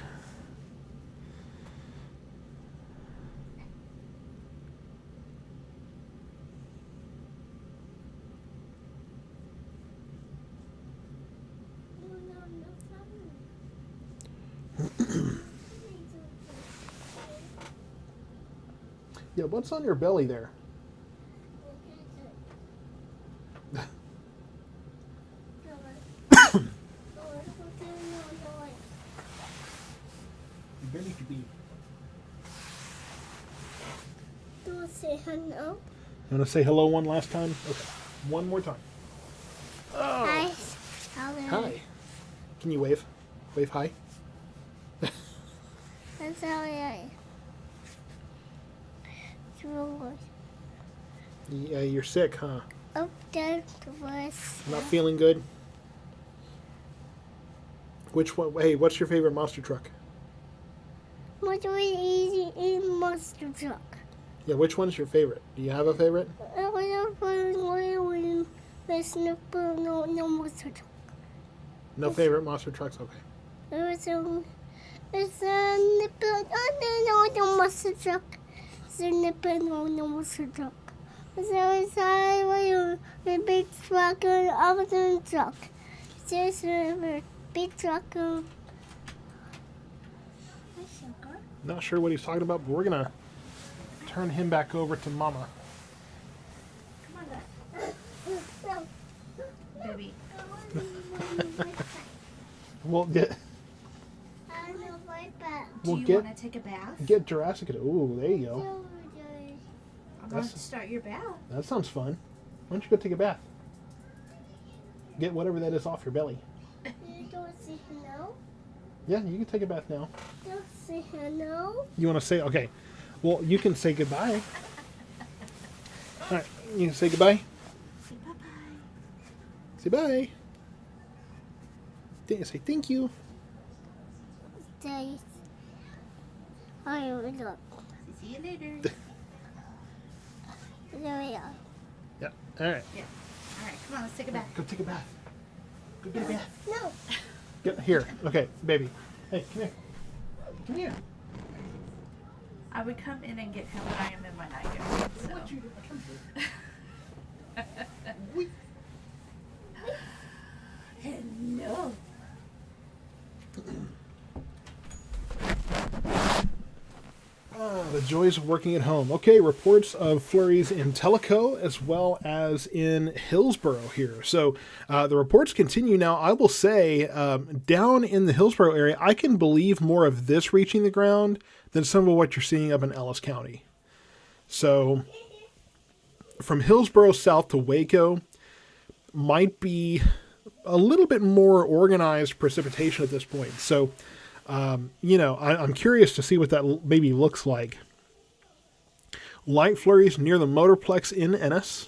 Yeah, what's on your belly there? Your belly could be. Don't say hello. You want to say hello one last time? Okay, one more time. Oh. Hi. Hello. Hi. Can you wave? Wave hi. I'm sorry. Yeah, you're sick, huh? Oh, that was. Not feeling good? Which one? Hey, what's your favorite monster truck? What do we eat in monster truck? Yeah, which one's your favorite? Do you have a favorite? No monster truck. No favorite monster trucks? Okay. It's a nipple on the monster truck. It's a nipple on the monster truck. It's a big truck and other truck. There's a big truck. Not sure what he's talking about, but we're going to turn him back over to Mama. Come on, baby. We'll get Do you want to take a bath? Jurassic. Ooh, there you go. I'm going to start your bath. That sounds fun. Why don't you go take a bath? Get whatever that is off your belly. You don't say hello? Yeah, you can take a bath now. Don't say hello? You want to say, okay. Well, you can say goodbye. All right, you can say goodbye. Say bye-bye. Say bye. Say thank you. Say, oh, look. See you later. There we are. Yeah, all right. Yeah. All right, come on, let's take a bath. Go take a bath. Go get a bath. No. Get here. Okay, baby. Hey, come here. Come here. I would come in and get him when I am in my nightgown. So. Hello. The joys of working at home. Okay, reports of flurries in Tellico as well as in Hillsborough here. So the reports continue now. I will say down in the Hillsborough area, I can believe more of this reaching the ground than some of what you're seeing up in Ellis County. So from Hillsborough south to Waco might be a little bit more organized precipitation at this point. So I'm curious to see what that maybe looks like. Light flurries near the Motorplex in Ennis.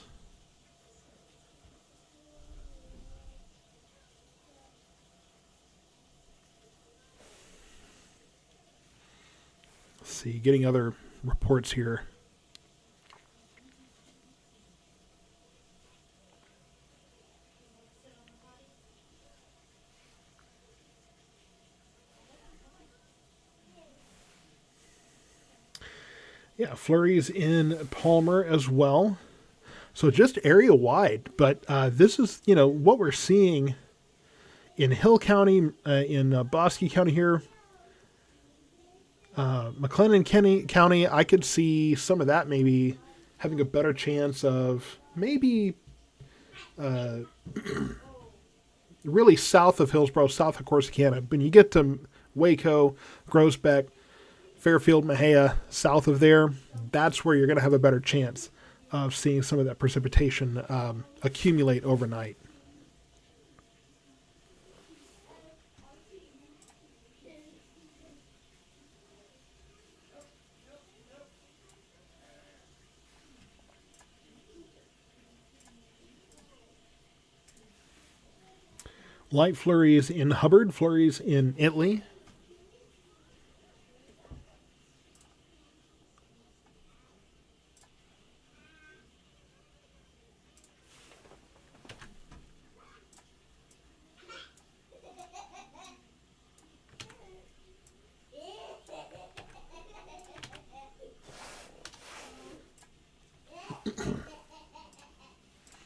see, getting other reports here. Yeah, flurries in Palmer as well. So just area wide, but this is, what we're seeing in Hill County, in Bosque County here, McLennan County, I could see some of that maybe having a better chance of maybe really south of Hillsborough, south of Corsicana. When you get to Waco, Groesbeck, Fairfield, Mejia, south of there, that's where you're going to have a better chance of seeing some of that precipitation accumulate overnight. Light flurries in Hubbard, flurries in Italy.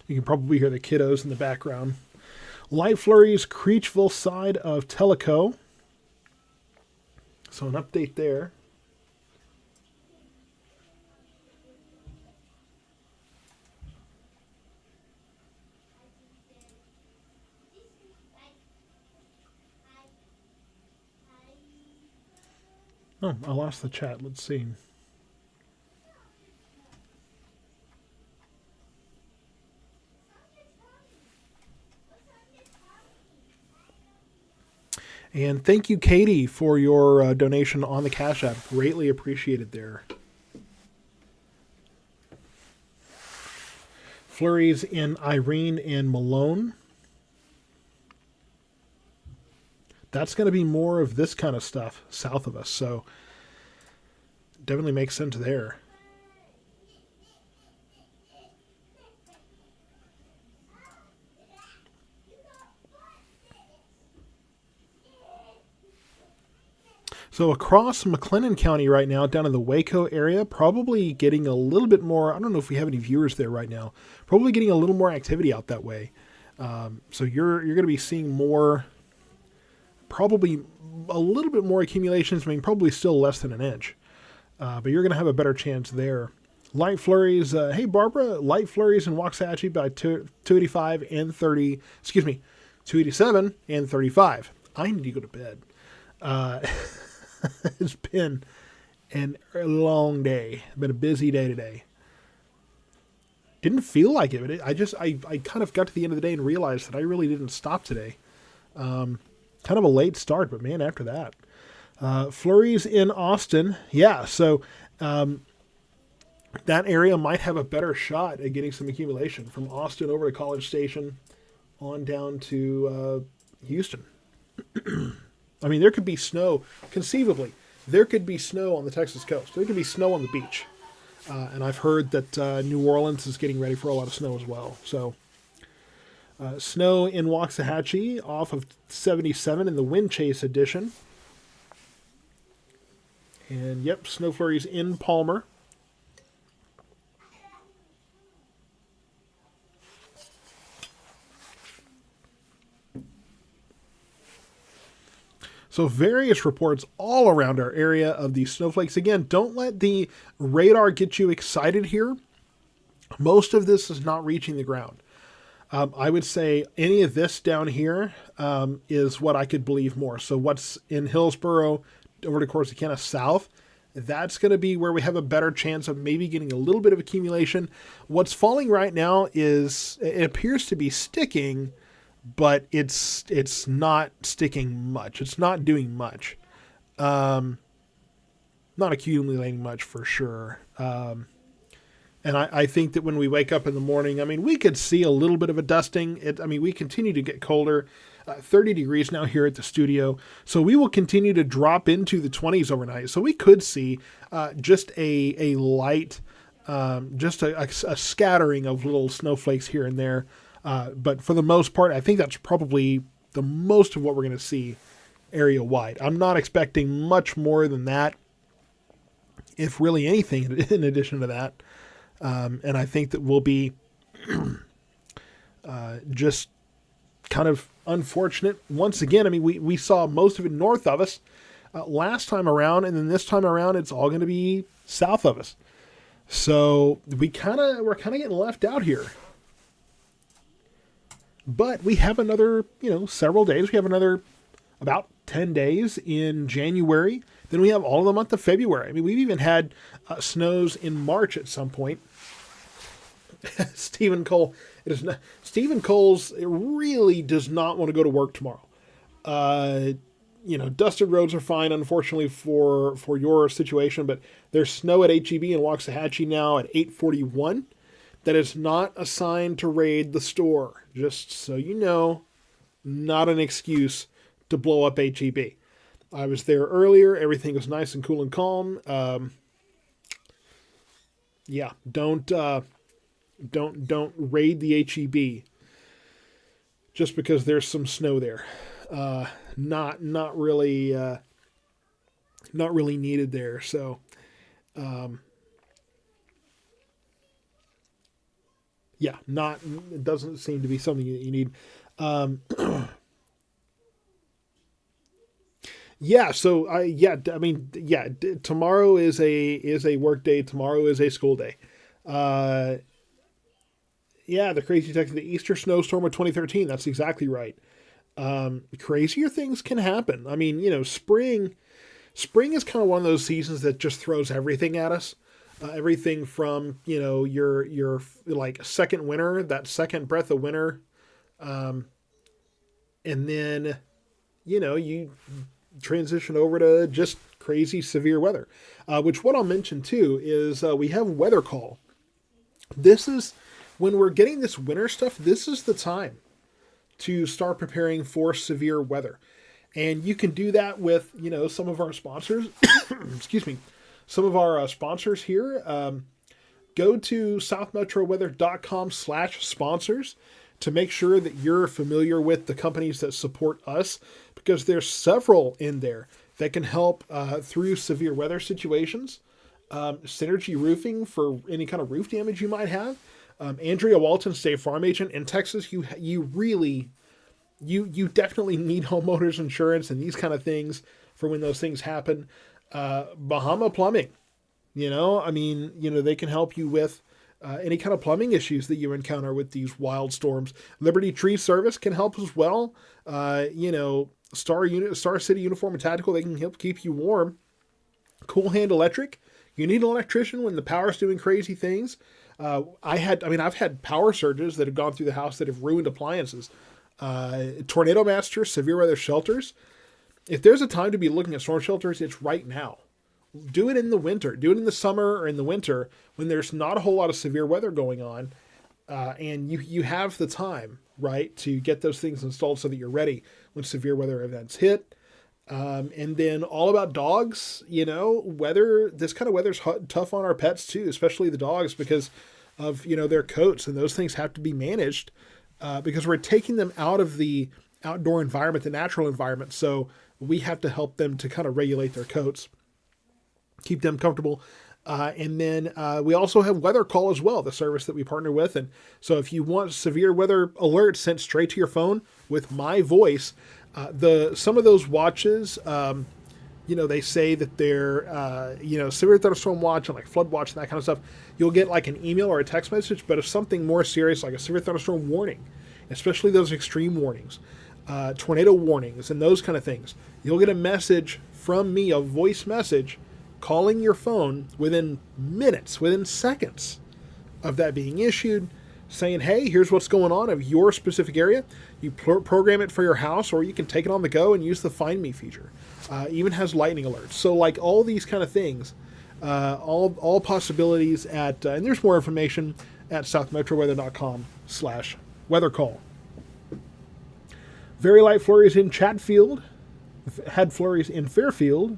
You can probably hear the kiddos in the background. Light flurries, Creechville side of Tellico. So an update there. Oh, I lost the chat. Let's see. And thank you, Katie, for your donation on the Cash App. Greatly appreciated there. Flurries in Irene and Malone. That's going to be more of this kind of stuff south of us. So definitely makes sense there. So across McLennan County right now, down in the Waco area, probably getting a little bit more. I don't know if we have any viewers there right now. Probably getting a little more activity out that way. So you're going to be seeing more, probably a little bit more accumulations. I mean, probably still less than an inch, but you're going to have a better chance there. Light flurries. Hey, Barbara, light flurries in Waxahachie by 285 and 30. Excuse me, 287 and 35. I need to go to bed. It's been a long day. Been a busy day today. Didn't feel like it, but I kind of got to the end of the day and realized that I really didn't stop today. Kind of a late start, but man, after that. Flurries in Austin. Yeah, so that area might have a better shot at getting some accumulation from Austin over to College Station on down to Houston. I mean, there could be snow, conceivably. There could be snow on the Texas coast. There could be snow on the beach. And I've heard that New Orleans is getting ready for a lot of snow as well. So, snow in Waxahachie off of 77 in the Wind Chase edition. And, yep, snow flurries in Palmer. So various reports all around our area of these snowflakes. Again, don't let the radar get you excited here. Most of this is not reaching the ground. I would say any of this down here is what I could believe more. So what's in Hillsborough over to Corsicana south, that's going to be where we have a better chance of maybe getting a little bit of accumulation. What's falling right now is, it appears to be sticking, but it's not sticking much. It's not doing much. Not accumulating much for sure. And I think that when we wake up in the morning, I mean, we could see a little bit of a dusting. We continue to get colder. 30 degrees now here at the studio. So we will continue to drop into the 20s overnight. So we could see just a light, just a scattering of little snowflakes here and there. But for the most part, I think that's probably the most of what we're going to see area wide. I'm not expecting much more than that, if really anything in addition to that. And I think that we'll be just kind of unfortunate. Once again, I mean, we saw most of it north of us last time around, and then this time around, it's all going to be south of us. So we're kind of getting left out here. But we have another, several days. We have another about 10 days in January. Then we have all of the month of February. I mean, we've even had snows in March at some point. Stephen Cole's really does not want to go to work tomorrow. Dusted roads are fine, unfortunately, for your situation, but there's snow at HEB in Waxahachie now at 8:41. That is not a sign to raid the store. Just so you know, not an excuse to blow up HEB. I was there earlier. Everything was nice and cool and calm. Don't raid the HEB just because there's some snow there. Not really needed there. So, it doesn't seem to be something that you need. Tomorrow is a work day. Tomorrow is a school day. The crazy text, the Easter snowstorm of 2013. That's exactly right. Crazier things can happen. I mean, spring is kind of one of those seasons that just throws everything at us. Everything from, your like second winter, that second breath of winter. And then, you transition over to just crazy severe weather, which what I'll mention too is we have weather call. This is when we're getting this winter stuff. This is the time to start preparing for severe weather. And you can do that with, some of our sponsors, excuse me, some of our sponsors here. Go to southmetroweather.com/sponsors to make sure that you're familiar with the companies that support us, because there's several in there that can help through severe weather situations. Synergy Roofing for any kind of roof damage you might have. Andrea Walton, State Farm Agent in Texas. You definitely need homeowners insurance and these kind of things for when those things happen. Bahama Plumbing, they can help you with any kind of plumbing issues that you encounter with these wild storms. Liberty Tree Service can help as well. Star City Uniform and Tactical, they can help keep you warm. Cool Hand Electric, you need an electrician when the power's doing crazy things. I've had power surges that have gone through the house that have ruined appliances. Tornado Master, Severe Weather Shelters. If there's a time to be looking at storm shelters, it's right now. Do it in the winter. Do it in the summer or in the winter when there's not a whole lot of severe weather going on. And you have the time, right, to get those things installed so that you're ready when severe weather events hit. And then all about dogs, weather, this kind of weather's tough on our pets too, especially the dogs, because of, their coats, and those things have to be managed, because we're taking them out of the outdoor environment, the natural environment. So we have to help them to kind of regulate their coats, keep them comfortable. And then we also have Weather Call as well, the service that we partner with. And so if you want severe weather alerts sent straight to your phone with my voice, some of those watches, they say that they're, severe thunderstorm watch and like flood watch and that kind of stuff. You'll get like an email or a text message, but if something more serious, like a severe thunderstorm warning, especially those extreme warnings, tornado warnings and those kind of things, you'll get a message from me, a voice message calling your phone within minutes, within seconds of that being issued, saying, hey, here's what's going on of your specific area. You program it for your house, or you can take it on the go and use the Find Me feature. Even has lightning alerts. So like all these kind of things, all possibilities and there's more information at southmetroweather.com/weathercall. Very light flurries in Chatfield. Had flurries in Fairfield.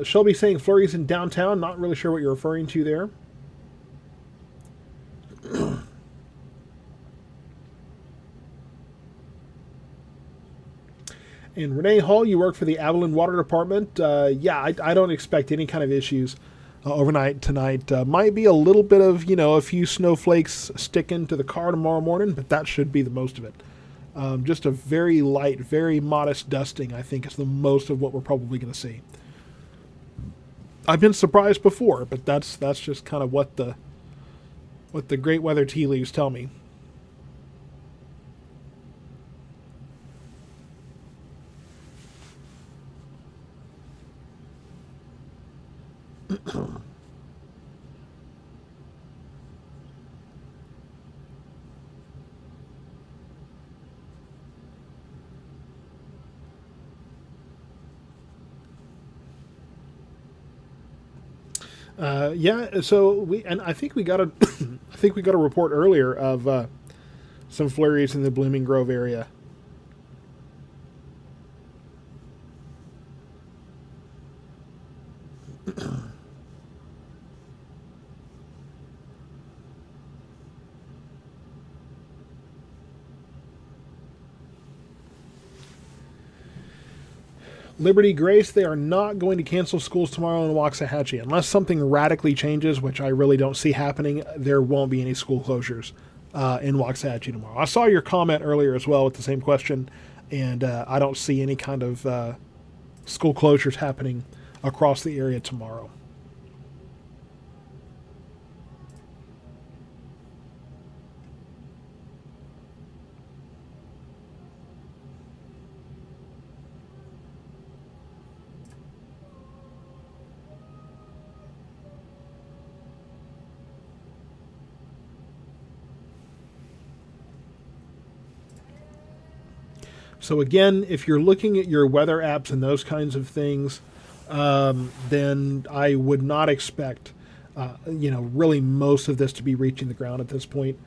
Shelby saying flurries in downtown. Not really sure what you're referring to there. And Renee Hall, you work for the Avalon Water Department. Yeah, I don't expect any kind of issues overnight tonight. Might be a little bit of, a few snowflakes sticking to the car tomorrow morning, but that should be the most of it. Just a very light, very modest dusting, I think, is the most of what we're probably going to see. I've been surprised before, but that's just kind of what the great weather tea leaves tell me. Yeah, so I think we got I think we got a report earlier of some flurries in the Blooming Grove area. Liberty Grace, they are not going to cancel schools tomorrow in Waxahachie. Unless something radically changes, which I really don't see happening, there won't be any school closures in Waxahachie tomorrow. I saw your comment earlier as well with the same question, and I don't see any kind of school closures happening across the area tomorrow. So again, if you're looking at your weather apps and those kinds of things, then I would not expect, really most of this to be reaching the ground at this point.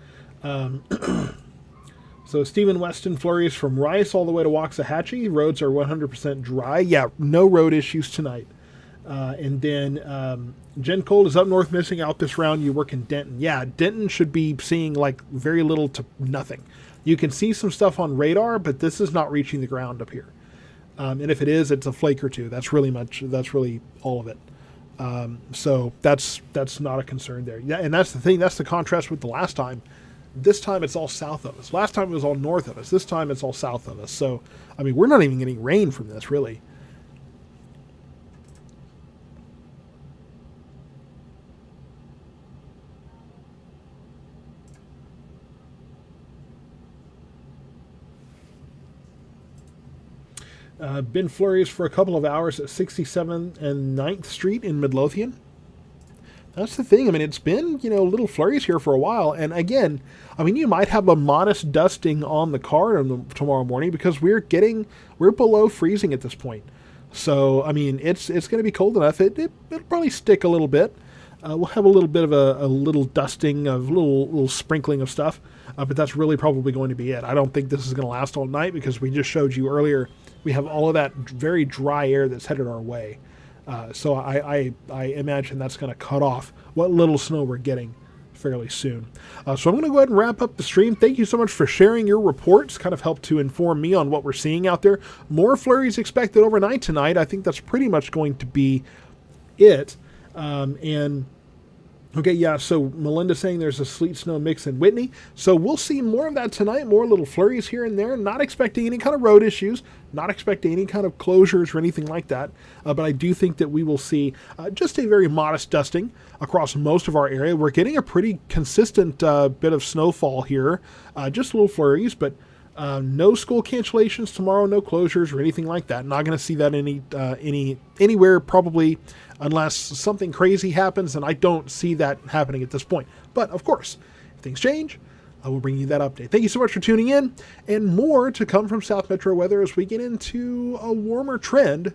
So Stephen Weston flurries from Rice all the way to Waxahachie. Roads are 100% dry. Yeah, no road issues tonight. And then Jen Cole is up north missing out this round. You work in Denton. Yeah, Denton should be seeing like very little to nothing. You can see some stuff on radar, but this is not reaching the ground up here. And if it is, it's a flake or two. That's really all of it. So that's not a concern there. Yeah, and that's the thing. That's the contrast with the last time. This time it's all south of us. Last time it was all north of us. This time it's all south of us. So, I mean, we're not even getting rain from this, really. Been flurries for a couple of hours at 67th and 9th Street in Midlothian. That's the thing. I mean, it's been, little flurries here for a while. And again, I mean, you might have a modest dusting on the car tomorrow morning because we're below freezing at this point. So, I mean, it's going to be cold enough. It'll probably stick a little bit. We'll have a little bit of a little dusting, of little sprinkling of stuff. But that's really probably going to be it. I don't think this is going to last all night because we just showed you earlier we have all of that very dry air that's headed our way. So I imagine that's going to cut off what little snow we're getting fairly soon. So I'm going to go ahead and wrap up the stream. Thank you so much for sharing your reports. Kind of helped to inform me on what we're seeing out there. More flurries expected overnight tonight. I think that's pretty much going to be it. Okay, yeah, so Melinda saying there's a sleet snow mix in Whitney. So we'll see more of that tonight, more little flurries here and there. Not expecting any kind of road issues, not expecting any kind of closures or anything like that. But I do think that we will see just a very modest dusting across most of our area. We're getting a pretty consistent bit of snowfall here, just little flurries, but no school cancellations tomorrow, no closures or anything like that. Not going to see that anywhere probably unless something crazy happens, and I don't see that happening at this point. But of course, if things change, I will bring you that update. Thank you so much for tuning in, and more to come from South Metro Weather as we get into a warmer trend